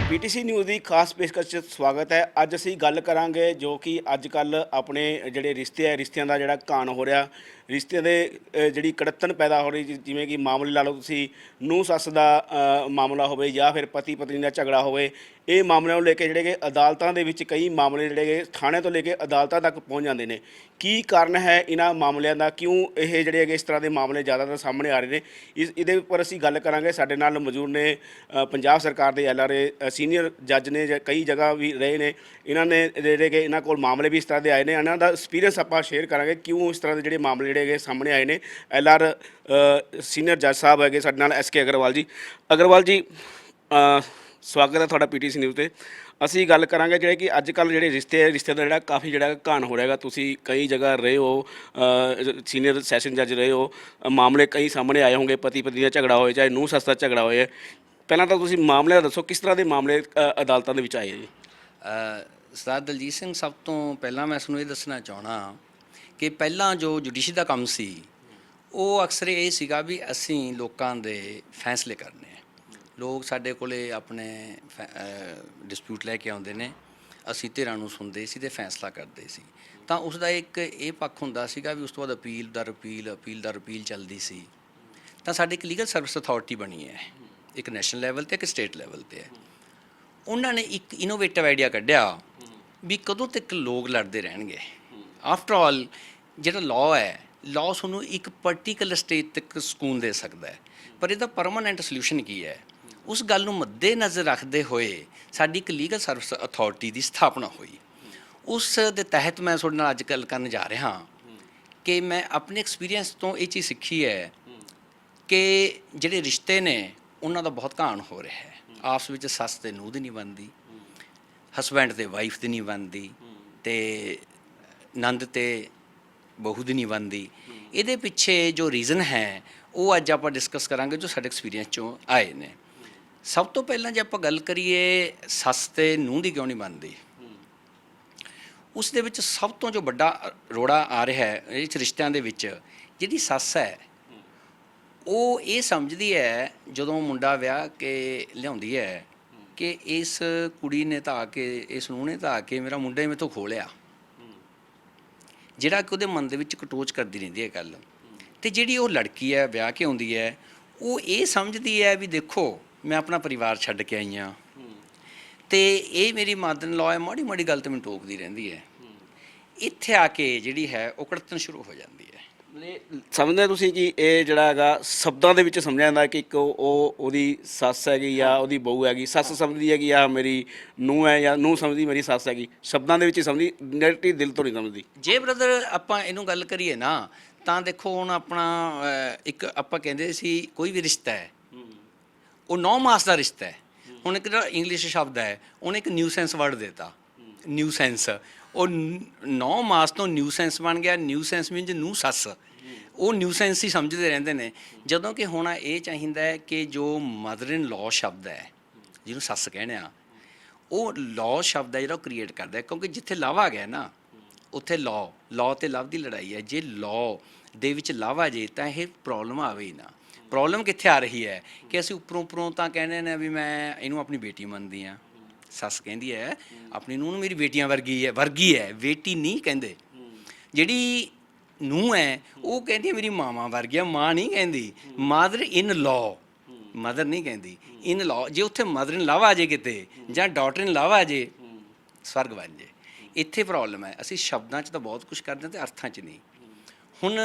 PTC news ਦੀ ਖਾਸ ਪੇਸ਼ਕਸ਼ 'ਚ ਸਵਾਗਤ ਹੈ। ਅੱਜ ਅਸੀਂ ਗੱਲ ਕਰਾਂਗੇ ਜੋ ਕਿ ਅੱਜ ਕੱਲ੍ਹ ਆਪਣੇ ਜਿਹੜੇ ਰਿਸ਼ਤੇ ਹੈ, ਰਿਸ਼ਤਿਆਂ ਦਾ ਜਿਹੜਾ ਘਾਣ ਹੋ ਰਿਹਾ, ਰਿਸ਼ਤੇ ਦੇ ਜਿਹੜੀ ਕੜੱਤਣ ਪੈਦਾ ਹੋ ਰਹੀ, ਜਿਵੇਂ ਕਿ ਮਾਮਲੇ ਲਾ ਲਓ ਤੁਸੀਂ, ਨੂੰਹ ਸੱਸ ਦਾ ਮਾਮਲਾ ਹੋਵੇ ਜਾਂ ਫਿਰ ਪਤੀ ਪਤਨੀ ਦਾ ਝਗੜਾ ਹੋਵੇ। ਇਹ ਮਾਮਲਿਆਂ ਨੂੰ ਲੈ ਕੇ ਜਿਹੜੇ ਕਿ ਅਦਾਲਤਾਂ ਦੇ ਵਿੱਚ ਕਈ ਮਾਮਲੇ ਜਿਹੜੇ ਕਿ ਥਾਣੇ ਤੋਂ ਲੈ ਕੇ ਅਦਾਲਤਾਂ ਤੱਕ ਪਹੁੰਚ ਜਾਂਦੇ ਨੇ। ਕੀ ਕਾਰਨ ਹੈ ਇਹਨਾਂ ਮਾਮਲਿਆਂ ਦਾ? ਕਿਉਂ ਇਹ ਜਿਹੜੇ ਹੈਗੇ ਇਸ ਤਰ੍ਹਾਂ ਦੇ ਮਾਮਲੇ ਜ਼ਿਆਦਾਤਰ ਸਾਹਮਣੇ ਆ ਰਹੇ ਨੇ? ਇਹਦੇ ਉੱਪਰ ਅਸੀਂ ਗੱਲ ਕਰਾਂਗੇ। ਸਾਡੇ ਨਾਲ ਮੌਜੂਦ ਨੇ ਪੰਜਾਬ ਸਰਕਾਰ ਦੇ LRA ਸੀਨੀਅਰ ਜੱਜ ਨੇ, ਕਈ ਜਗ੍ਹਾ ਵੀ ਰਹੇ ਨੇ। ਇਹਨਾਂ ਨੇ ਜਿਹੜੇ ਕਿ ਇਹਨਾਂ ਕੋਲ ਮਾਮਲੇ ਵੀ ਇਸ ਤਰ੍ਹਾਂ ਦੇ ਆਏ ਨੇ, ਇਹਨਾਂ ਦਾ ਐਕਸਪੀਰੀਅੰਸ ਆਪਾਂ ਸ਼ੇਅਰ ਕਰਾਂਗੇ ਕਿਉਂ ਇਸ ਤਰ੍ਹਾਂ ਦੇ ਜਿਹੜੇ ਮਾਮਲੇ ਜਿਹੜੇ ਹੈਗੇ ਸਾਹਮਣੇ ਆਏ ਨੇ। LR ਸੀਨੀਅਰ ਜੱਜ ਸਾਹਿਬ ਹੈਗੇ ਸਾਡੇ ਨਾਲ, SK ਅਗਰਵਾਲ ਜੀ। ਅਗਰਵਾਲ ਜੀ, ਸਵਾਗਤ ਹੈ ਤੁਹਾਡਾ ਪੀਟੀਸੀ ਨਿਊਜ਼ 'ਤੇ। ਅਸੀਂ ਗੱਲ ਕਰਾਂਗੇ ਜਿਹੜੇ ਕਿ ਅੱਜ ਕੱਲ੍ਹ ਜਿਹੜੇ ਰਿਸ਼ਤੇ ਦਾ ਜਿਹੜਾ ਕਾਫੀ ਜਿਹੜਾ ਘਾਣ ਹੋ ਰਿਹਾ ਹੈਗਾ। ਤੁਸੀਂ ਕਈ ਜਗ੍ਹਾ ਰਹੇ ਹੋ, ਸੀਨੀਅਰ ਸੈਸ਼ਨ ਜੱਜ ਰਹੇ ਹੋ, ਮਾਮਲੇ ਕਈ ਸਾਹਮਣੇ ਆਏ ਹੋਣਗੇ, ਪਤੀ ਪਤਨੀ ਦਾ ਝਗੜਾ ਹੋਏ, ਚਾਹੇ ਨੂੰਹ ਸੱਸ ਦਾ ਝਗੜਾ ਹੋਏ। ਪਹਿਲਾਂ ਤਾਂ ਤੁਸੀਂ ਮਾਮਲੇ ਦੱਸੋ, ਕਿਸ ਤਰ੍ਹਾਂ ਦੇ ਮਾਮਲੇ ਅਦਾਲਤਾਂ ਦੇ ਵਿੱਚ ਆਏ ਜੀ? ਸਰਦਾਰ ਦਲਜੀਤ ਸਿੰਘ, ਸਭ ਤੋਂ ਪਹਿਲਾਂ ਮੈਂ ਤੁਹਾਨੂੰ ਇਹ ਦੱਸਣਾ ਚਾਹੁੰਦਾ ਕਿ ਪਹਿਲਾਂ ਜੋ ਜੁਡੀਸ਼ਰੀ ਦਾ ਕੰਮ ਸੀ ਉਹ ਅਕਸਰ ਇਹ ਸੀਗਾ ਵੀ ਅਸੀਂ ਲੋਕਾਂ ਦੇ ਫੈਸਲੇ ਕਰਨੇ। ਲੋਕ ਸਾਡੇ ਕੋਲੇ ਆਪਣੇ ਡਿਸਪਿਊਟ ਲੈ ਕੇ ਆਉਂਦੇ ਨੇ, ਅਸੀਂ ਧਿਰਾਂ ਨੂੰ ਸੁਣਦੇ ਸੀ ਅਤੇ ਫੈਸਲਾ ਕਰਦੇ ਸੀ। ਤਾਂ ਉਸ ਦਾ ਇੱਕ ਇਹ ਪੱਖ ਹੁੰਦਾ ਸੀਗਾ ਵੀ ਉਸ ਤੋਂ ਬਾਅਦ ਅਪੀਲ ਦਰ ਅਪੀਲ ਚੱਲਦੀ ਸੀ। ਤਾਂ ਸਾਡੇ ਇੱਕ ਲੀਗਲ ਸਰਵਿਸ ਅਥਾਰਟੀ ਬਣੀ ਹੈ, ਇੱਕ ਨੈਸ਼ਨਲ ਲੈਵਲ 'ਤੇ, ਇੱਕ ਸਟੇਟ ਲੈਵਲ 'ਤੇ ਹੈ। ਉਹਨਾਂ ਨੇ ਇੱਕ ਇਨੋਵੇਟਿਵ ਆਈਡੀਆ ਕੱਢਿਆ ਵੀ ਕਦੋਂ ਤੱਕ ਲੋਕ ਲੜਦੇ ਰਹਿਣਗੇ। ਆਫਟਰ ਆਲ ਜਿਹੜਾ ਲਾਅ ਹੈ, ਲਾਅ ਤੁਹਾਨੂੰ ਇੱਕ ਪਰਟੀਕੂਲਰ ਸਟੇਜ ਤੱਕ ਸਕੂਨ ਦੇ ਸਕਦਾ ਹੈ, ਪਰ ਇਹਦਾ ਪਰਮਾਨੈਂਟ ਸੋਲਿਊਸ਼ਨ ਕੀ ਹੈ? ਉਸ ਗੱਲ ਨੂੰ ਮੱਦੇ ਨਜ਼ਰ ਰੱਖਦੇ ਹੋਏ ਸਾਡੀ ਇੱਕ ਲੀਗਲ ਸਰਵਿਸ ਅਥਾਰਟੀ ਦੀ ਸਥਾਪਨਾ ਹੋਈ। ਉਸ ਦੇ ਤਹਿਤ ਮੈਂ ਤੁਹਾਡੇ ਨਾਲ ਅੱਜ ਗੱਲ ਕਰਨ ਜਾ ਰਿਹਾ ਕਿ ਮੈਂ ਆਪਣੇ ਐਕਸਪੀਰੀਅੰਸ ਤੋਂ ਇਹ ਚੀਜ਼ ਸਿੱਖੀ ਹੈ ਕਿ ਜਿਹੜੇ ਰਿਸ਼ਤੇ ਨੇ ਉਹਨਾਂ ਦਾ ਬਹੁਤ ਘਾਣ ਹੋ ਰਿਹਾ ਹੈ। ਆਪਸ ਵਿੱਚ ਸੱਸ ਤੇ ਨੂੰਹ ਦੀ ਨਹੀਂ ਬਣਦੀ, ਹਸਬੈਂਡ ਤੇ ਵਾਈਫ ਦੀ ਨਹੀਂ ਬਣਦੀ, ਅਤੇ ਨੰਦ ਤੇ ਬਹੂ ਦੀ ਨਹੀਂ ਬਣਦੀ। ਇਹਦੇ ਪਿੱਛੇ ਜੋ ਰੀਜ਼ਨ ਹੈ ਉਹ ਅੱਜ ਆਪਾਂ ਡਿਸਕਸ ਕਰਾਂਗੇ, ਜੋ ਸਾਡੇ ਐਕਸਪੀਰੀਅੰਸ 'ਚੋਂ ਆਏ ਨੇ। ਸਭ ਤੋਂ ਪਹਿਲਾਂ ਜੇ ਆਪਾਂ ਗੱਲ ਕਰੀਏ ਸੱਸ ਤੇ ਨੂੰਹ ਦੀ ਕਿਉਂ ਨਹੀਂ ਬਣਦੀ, ਉਸ ਦੇ ਵਿੱਚ ਸਭ ਤੋਂ ਜੋ ਵੱਡਾ ਰੋੜਾ ਆ ਰਿਹਾ ਹੈ ਇਸ ਰਿਸ਼ਤਿਆਂ ਦੇ ਵਿੱਚ, ਜਿਹੜੀ ਸੱਸ ਹੈ ਉਹ ਇਹ ਸਮਝਦੀ ਹੈ ਜਦੋਂ ਮੁੰਡਾ ਵਿਆਹ ਕੇ ਲਿਆਉਂਦੀ ਹੈ ਕਿ ਇਸ ਕੁੜੀ ਨੇ ਤਾਂ ਆ ਕੇ, ਇਸ ਨੂੰਹ ਨੇ ਤਾਂ ਆ ਕੇ ਮੇਰਾ ਮੁੰਡਾ ਹੀ ਮੇਰੇ ਤੋਂ ਖੋਹ ਲਿਆ, ਜਿਹੜਾ ਕਿ ਉਹਦੇ ਮਨ ਦੇ ਵਿੱਚ ਕਟੋਚ ਕਰਦੀ ਰਹਿੰਦੀ ਹੈ ਗੱਲ। ਅਤੇ ਜਿਹੜੀ ਉਹ ਲੜਕੀ ਹੈ ਵਿਆਹ ਕੇ ਆਉਂਦੀ ਹੈ, ਉਹ ਇਹ ਸਮਝਦੀ ਹੈ ਵੀ ਦੇਖੋ ਮੈਂ ਆਪਣਾ ਪਰਿਵਾਰ ਛੱਡ ਕੇ ਆਈ ਹਾਂ ਅਤੇ ਇਹ ਮੇਰੀ ਮਦਰ ਇਨ ਲਾਅ ਹੈ, ਮਾੜੀ ਮਾੜੀ ਗੱਲ 'ਤੇ ਮੈਨੂੰ ਟੋਕਦੀ ਰਹਿੰਦੀ ਹੈ। ਇੱਥੇ ਆ ਕੇ ਜਿਹੜੀ ਹੈ ਉਹ ਕੜਤਨ ਸ਼ੁਰੂ ਹੋ ਜਾਂਦੀ ਹੈ। ਸਮਝਦੇ ਤੁਸੀਂ ਕਿ ਇਹ ਜਿਹੜਾ ਹੈਗਾ ਸ਼ਬਦਾਂ ਦੇ ਵਿੱਚ ਸਮਝਿਆ ਜਾਂਦਾ ਕਿ ਇੱਕ ਉਹਦੀ ਸੱਸ ਹੈਗੀ ਜਾਂ ਉਹਦੀ ਬਹੂ ਹੈਗੀ। ਸੱਸ ਸਮਝਦੀ ਹੈ ਕਿ ਆਹ ਮੇਰੀ ਨੂੰਹ ਹੈ, ਜਾਂ ਨੂੰਹ ਸਮਝਦੀ ਮੇਰੀ ਸੱਸ ਹੈਗੀ। ਸ਼ਬਦਾਂ ਦੇ ਵਿੱਚ ਹੀ ਸਮਝਦੀ, ਡਾਇਰੈਕਟਲੀ ਦਿਲ ਤੋਂ ਨਹੀਂ ਸਮਝਦੀ। ਜੇ ਬ੍ਰਦਰ ਆਪਾਂ ਇਹਨੂੰ ਗੱਲ ਕਰੀਏ ਨਾ, ਤਾਂ ਦੇਖੋ ਹੁਣ ਆਪਣਾ ਇੱਕ ਆਪਾਂ ਕਹਿੰਦੇ ਸੀ ਕੋਈ ਵੀ ਰਿਸ਼ਤਾ ਹੈ ਉਹ 9 ਮਾਸ ਦਾ ਰਿਸ਼ਤਾ ਹੈ। ਹੁਣ ਇੱਕ ਜਿਹੜਾ ਇੰਗਲਿਸ਼ ਸ਼ਬਦ ਹੈ ਉਹਨੇ ਇੱਕ ਨਿਊਸੈਂਸ ਵਰਡ ਦੇਤਾ, ਨਿਊਸੈਂਸ। ਉਹ 9 ਮਾਸ ਤੋਂ ਨਿਊਸੈਂਸ ਬਣ ਗਿਆ। ਨਿਊਸੈਂਸ ਮੀਨਜ਼ ਨੂੰਹ ਸੱਸ, ਉਹ ਨਿਊਸੈਂਸ ਹੀ ਸਮਝਦੇ ਰਹਿੰਦੇ ਨੇ। ਜਦੋਂ ਕਿ ਹੋਣਾ ਇਹ ਚਾਹੀਦਾ ਹੈ ਕਿ ਜੋ ਮਦਰ ਇਨ ਲਾਅ ਸ਼ਬਦ ਹੈ, ਜਿਹਨੂੰ ਸੱਸ ਕਹਿੰਦੇ ਆ, ਉਹ ਲਾਅ ਸ਼ਬਦ ਹੈ ਜਿਹੜਾ ਉਹ ਕ੍ਰੀਏਟ ਕਰਦਾ ਹੈ। ਕਿਉਂਕਿ ਜਿੱਥੇ ਲਵ ਆ ਗਿਆ ਨਾ ਉੱਥੇ ਲਾਅ ਅਤੇ ਲਵ ਦੀ ਲੜਾਈ ਹੈ। ਜੇ ਲਾਅ ਦੇ ਵਿੱਚ ਲਵ ਆ ਜੇ ਤਾਂ ਇਹ ਪ੍ਰੋਬਲਮ ਆਵੇ ਹੀ ਨਾ। ਪ੍ਰੋਬਲਮ ਕਿੱਥੇ ਆ ਰਹੀ ਹੈ ਕਿ ਅਸੀਂ ਉੱਪਰੋਂ ਤਾਂ ਕਹਿੰਦੇ ਨੇ ਵੀ ਮੈਂ ਇਹਨੂੰ ਆਪਣੀ ਬੇਟੀ ਮੰਨਦੀ ਹਾਂ। ਸੱਸ ਕਹਿੰਦੀ ਹੈ ਆਪਣੀ ਨੂੰਹ ਨੂੰ ਮੇਰੀ ਬੇਟੀਆਂ ਵਰਗੀ ਹੈ, ਬੇਟੀ ਨਹੀਂ ਕਹਿੰਦੇ। ਜਿਹੜੀ ਨੂੰਹ ਹੈ ਉਹ ਕਹਿੰਦੀ ਹੈ ਮੇਰੀ ਮਾਵਾਂ ਵਰਗੀ ਆ, ਮਾਂ ਨਹੀਂ ਕਹਿੰਦੀ। ਮਦਰ ਇਨ ਲਾਅ, ਮਦਰ ਨਹੀਂ ਕਹਿੰਦੀ, ਇਨ ਲਾਅ। ਜੇ ਉੱਥੇ ਮਦਰ ਇਨ ਲਵ ਆ ਜੇ ਕਿਤੇ, ਜਾਂ ਡਾਟਰ ਇਨ ਲਵ ਆ ਜੇ, ਸਵਰਗ ਬਣ ਜੇ। ਇੱਥੇ ਪ੍ਰੋਬਲਮ ਹੈ। ਅਸੀਂ ਸ਼ਬਦਾਂ 'ਚ ਤਾਂ ਬਹੁਤ ਕੁਛ ਕਰਦੇ ਹਾਂ ਅਤੇ ਅਰਥਾਂ 'ਚ ਨਹੀਂ। ਹੁਣ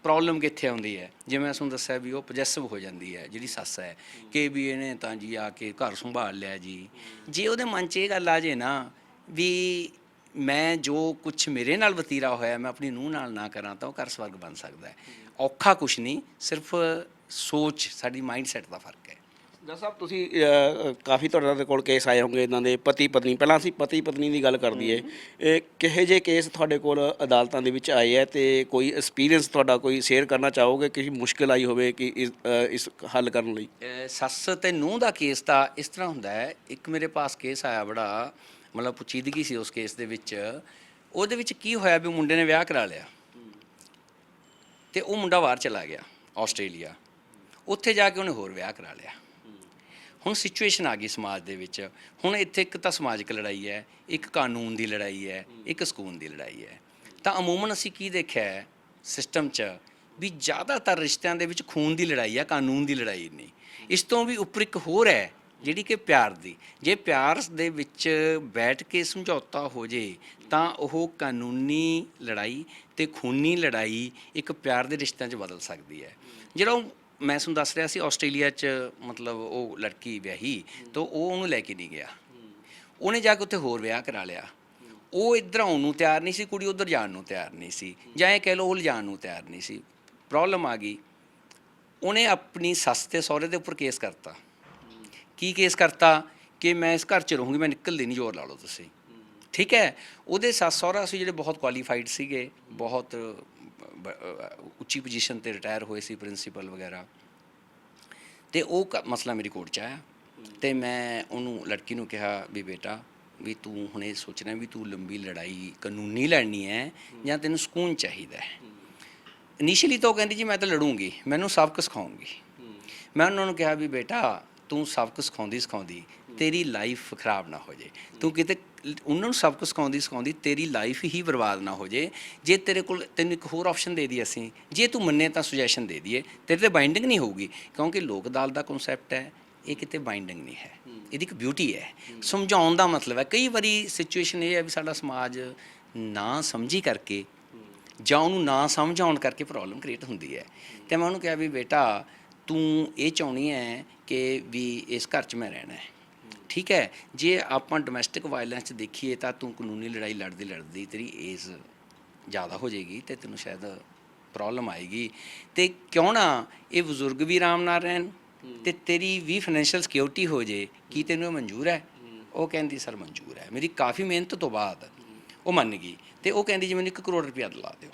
ਪ੍ਰੋਬਲਮ ਕਿੱਥੇ ਆਉਂਦੀ ਹੈ? ਜਿਵੇਂ ਮੈਂ ਤੁਹਾਨੂੰ ਦੱਸਿਆ ਵੀ ਉਹ ਪੋਜੈਸਿਵ ਹੋ ਜਾਂਦੀ ਹੈ ਜਿਹੜੀ ਸੱਸ ਹੈ ਕਿ ਵੀ ਇਹਨੇ ਤਾਂ ਜੀ ਆ ਕੇ ਘਰ ਸੰਭਾਲ ਲਿਆ ਜੀ। ਜੇ ਉਹਦੇ ਮਨ 'ਚ ਇਹ ਗੱਲ ਆ ਜੇ ਨਾ ਵੀ ਮੈਂ ਜੋ ਕੁਛ ਮੇਰੇ ਨਾਲ ਵਤੀਰਾ ਹੋਇਆ ਮੈਂ ਆਪਣੀ ਨੂੰਹ ਨਾਲ ਨਾ ਕਰਾਂ, ਤਾਂ ਉਹ ਘਰ ਸਵਰਗ ਬਣ ਸਕਦਾ ਹੈ। ਔਖਾ ਕੁਛ ਨਹੀਂ, ਸਿਰਫ ਸੋਚ, ਸਾਡੀ ਮਾਈਂਡ ਸੈੱਟ ਦਾ ਫਰਕ ਹੈ। ਜੱਜ ਸਾਹਿਬ, ਤੁਸੀਂ ਕਾਫੀ ਤੁਹਾਡੇ ਕੋਲ ਕੇਸ ਆਏ ਹੋਣਗੇ ਇੱਦਾਂ ਦੇ ਪਤੀ ਪਤਨੀ। ਪਹਿਲਾਂ ਅਸੀਂ ਪਤੀ ਪਤਨੀ ਦੀ ਗੱਲ ਕਰ ਦਈਏ। ਇਹ ਕਿਹੋ ਜਿਹੇ ਕੇਸ ਤੁਹਾਡੇ ਕੋਲ ਅਦਾਲਤਾਂ ਦੇ ਵਿੱਚ ਆਏ ਹੈ ਅਤੇ ਕੋਈ ਐਕਸਪੀਰੀਅੰਸ ਤੁਹਾਡਾ ਕੋਈ ਸ਼ੇਅਰ ਕਰਨਾ ਚਾਹੋਗੇ ਕਿ ਮੁਸ਼ਕਿਲ ਆਈ ਹੋਵੇ ਕਿ ਇਸ ਹੱਲ ਕਰਨ ਲਈ? ਸੱਸ ਅਤੇ ਨੂੰਹ ਦਾ ਕੇਸ ਤਾਂ ਇਸ ਤਰ੍ਹਾਂ ਹੁੰਦਾ ਹੈ। ਇੱਕ ਮੇਰੇ ਪਾਸ ਕੇਸ ਆਇਆ, ਬੜਾ ਮਤਲਬ ਪੁਚੀਦਗੀ ਸੀ ਉਸ ਕੇਸ ਦੇ ਵਿੱਚ। ਉਹਦੇ ਵਿੱਚ ਕੀ ਹੋਇਆ ਵੀ ਮੁੰਡੇ ਨੇ ਵਿਆਹ ਕਰਾ ਲਿਆ ਅਤੇ ਉਹ ਮੁੰਡਾ ਬਾਹਰ ਚਲਾ ਗਿਆ ਆਸਟ੍ਰੇਲੀਆ। ਉੱਥੇ ਜਾ ਕੇ ਉਹਨੇ ਹੋਰ ਵਿਆਹ ਕਰਾ ਲਿਆ। ਹੁਣ ਸਿਚੁਏਸ਼ਨ ਆ ਗਈ ਸਮਾਜ ਦੇ ਵਿੱਚ, ਹੁਣ ਇੱਥੇ ਇੱਕ ਤਾਂ ਸਮਾਜਿਕ ਲੜਾਈ ਹੈ, ਇੱਕ ਕਾਨੂੰਨ ਦੀ ਲੜਾਈ ਹੈ, ਇੱਕ ਸਕੂਨ ਦੀ ਲੜਾਈ ਹੈ। ਤਾਂ ਅਮੂਮਨ ਅਸੀਂ ਕੀ ਦੇਖਿਆ ਹੈ ਸਿਸਟਮ 'ਚ ਵੀ ਜ਼ਿਆਦਾਤਰ ਰਿਸ਼ਤਿਆਂ ਦੇ ਵਿੱਚ ਖੂਨ ਦੀ ਲੜਾਈ ਹੈ, ਕਾਨੂੰਨ ਦੀ ਲੜਾਈ ਨਹੀਂ। ਇਸ ਤੋਂ ਵੀ ਉੱਪਰ ਇੱਕ ਹੋਰ ਹੈ ਜਿਹੜੀ ਕਿ ਪਿਆਰ ਦੀ। ਜੇ ਪਿਆਰ ਦੇ ਵਿੱਚ ਬੈਠ ਕੇ ਸਮਝੌਤਾ ਹੋ ਜੇ ਤਾਂ ਉਹ ਕਾਨੂੰਨੀ ਲੜਾਈ ਤੇ ਖੂਨੀ ਲੜਾਈ ਇੱਕ ਪਿਆਰ ਦੇ ਰਿਸ਼ਤਿਆਂ 'ਚ ਬਦਲ ਸਕਦੀ ਹੈ। ਜਿਹੜਾ ਉਹ ਮੈਂ ਤੁਹਾਨੂੰ ਦੱਸ ਰਿਹਾ ਸੀ ਆਸਟ੍ਰੇਲੀਆ 'ਚ ਮਤਲਬ ਉਹ ਲੜਕੀ ਵਿਆਹੀ ਤਾਂ ਉਹ ਉਹਨੂੰ ਲੈ ਕੇ ਨਹੀਂ ਗਿਆ, ਉਹਨੇ ਜਾ ਕੇ ਉੱਥੇ ਹੋਰ ਵਿਆਹ ਕਰਾ ਲਿਆ। ਉਹ ਇੱਧਰ ਆਉਣ ਨੂੰ ਤਿਆਰ ਨਹੀਂ ਸੀ, ਕੁੜੀ ਉੱਧਰ ਜਾਣ ਨੂੰ ਤਿਆਰ ਨਹੀਂ ਸੀ, ਜਾਂ ਇਹ ਕਹਿ ਲਓ ਉਹ ਲਿਜਾਣ ਨੂੰ ਤਿਆਰ ਨਹੀਂ ਸੀ। ਪ੍ਰੋਬਲਮ ਆ ਗਈ, ਉਹਨੇ ਆਪਣੀ ਸੱਸ ਤੇ ਸਹੁਰੇ ਦੇ ਉੱਪਰ ਕੇਸ ਕਰਤਾ। ਕੀ ਕੇਸ ਕਰਤਾ ਕਿ ਮੈਂ ਇਸ ਘਰ 'ਚ ਰਹੂੰਗੀ, ਮੈਂ ਨਿਕਲਦੀ ਨਹੀਂ, ਜ਼ੋਰ ਲਾ ਲਓ ਤੁਸੀਂ। ਠੀਕ ਹੈ, ਉਹਦੇ ਸੱਸ ਸਹੁਰਾ ਸੀ ਜਿਹੜੇ ਬਹੁਤ ਕੁਆਲੀਫਾਈਡ ਸੀਗੇ, ਬਹੁਤ ਉੱਚੀ ਪੋਜੀਸ਼ਨ ਤੇ ਰਿਟਾਇਰ ਹੋਏ ਸੀ, ਪ੍ਰਿੰਸੀਪਲ ਵਗੈਰਾ। ਤੇ ਉਹ ਮਸਲਾ ਮੇਰੀ ਕੋਰਟ 'ਚ ਆਇਆ ਤੇ ਮੈਂ ਉਹਨੂੰ ਲੜਕੀ ਨੂੰ ਕਿਹਾ ਵੀ ਬੇਟਾ ਵੀ ਤੂੰ ਹੁਣ ਇਹ ਸੋਚਣਾ ਵੀ ਤੂੰ ਲੰਬੀ ਲੜਾਈ ਕਾਨੂੰਨੀ ਲੜਨੀ ਹੈ ਜਾਂ ਤੈਨੂੰ ਸਕੂਨ ਚਾਹੀਦਾ ਹੈ। ਇਨੀਸ਼ੀਅਲੀ ਤਾਂ ਉਹ ਕਹਿੰਦੀ ਜੀ ਮੈਂ ਤਾਂ ਲੜੂੰਗੀ, ਮੈਨੂੰ ਸਬਕ ਸਿਖਾਉਂਗੀ। ਮੈਂ ਉਹਨਾਂ ਨੂੰ ਕਿਹਾ ਵੀ ਬੇਟਾ ਤੂੰ ਸਬਕ ਸਿਖਾਉਂਦੀ ਤੇਰੀ ਲਾਈਫ ਖਰਾਬ ਨਾ ਹੋ ਜੇ, ਤੂੰ ਕਿਤੇ ਉਹਨਾਂ ਨੂੰ ਸਬਕ ਸਿਖਾਉਂਦੀ ਤੇਰੀ ਲਾਈਫ ਹੀ ਬਰਬਾਦ ਨਾ ਹੋ ਜੇ। ਜੇ ਤੇਰੇ ਕੋਲ ਤੈਨੂੰ ਇੱਕ ਹੋਰ ਆਪਸ਼ਨ ਦੇ ਦਈਏ ਅਸੀਂ, ਜੇ ਤੂੰ ਮੰਨੇ ਤਾਂ ਸੁਜੈਸ਼ਨ ਦੇ ਦਈਏ, ਤੇਰੇ 'ਤੇ ਬਾਈਂਡਿੰਗ ਨਹੀਂ ਹੋਊਗੀ, ਕਿਉਂਕਿ ਲੋਕ ਅਦਾਲਤ ਦਾ ਕਨਸੈਪਟ ਹੈ, ਇਹ ਕਿਤੇ ਬਾਈਂਡਿੰਗ ਨਹੀਂ ਹੈ, ਇਹਦੀ ਇੱਕ ਬਿਊਟੀ ਹੈ। ਸਮਝਾਉਣ ਦਾ ਮਤਲਬ ਹੈ, ਕਈ ਵਾਰੀ ਸਿਚੁਏਸ਼ਨ ਇਹ ਹੈ ਵੀ ਸਾਡਾ ਸਮਾਜ ਨਾ ਸਮਝੀ ਕਰਕੇ ਜਾਂ ਉਹਨੂੰ ਨਾ ਸਮਝਾਉਣ ਕਰਕੇ ਪ੍ਰੋਬਲਮ ਕ੍ਰੀਏਟ ਹੁੰਦੀ ਹੈ। ਅਤੇ ਮੈਂ ਉਹਨੂੰ ਕਿਹਾ ਵੀ ਬੇਟਾ ਤੂੰ ਇਹ ਚਾਹੁੰਦੀ ਹੈ ਕਿ ਵੀ ਇਸ ਘਰ 'ਚ ਮੈਂ ਰਹਿਣਾ ਹੈ, ਠੀਕ ਹੈ। ਜੇ ਆਪਾਂ ਡੋਮੈਸਟਿਕ ਵਾਇਲੈਂਸ 'ਚ ਦੇਖੀਏ ਤਾਂ ਤੂੰ ਕਾਨੂੰਨੀ ਲੜਾਈ ਲੜਦੀ ਤੇਰੀ ਏਜ ਜ਼ਿਆਦਾ ਹੋ ਜਾਏਗੀ ਅਤੇ ਤੈਨੂੰ ਸ਼ਾਇਦ ਪ੍ਰੋਬਲਮ ਆਏਗੀ। ਅਤੇ ਕਿਉਂ ਨਾ ਇਹ ਬਜ਼ੁਰਗ ਵੀ ਆਰਾਮ ਨਾਲ ਰਹਿਣ ਅਤੇ ਤੇਰੀ ਵੀ ਫਾਈਨੈਂਸ਼ੀਅਲ ਸਿਕਿਉਰਿਟੀ ਹੋ ਜੇ, ਕੀ ਤੈਨੂੰ ਇਹ ਮਨਜ਼ੂਰ ਹੈ? ਉਹ ਕਹਿੰਦੀ ਸਰ ਮਨਜ਼ੂਰ ਹੈ। ਮੇਰੀ ਕਾਫੀ ਮਿਹਨਤ ਤੋਂ ਬਾਅਦ ਉਹ ਮੰਨ ਗਈ ਅਤੇ ਉਹ ਕਹਿੰਦੀ ਜੀ ਮੈਨੂੰ 1 ਕਰੋੜ ਰੁਪਇਆ ਦਿਲਾ ਦਿਓ,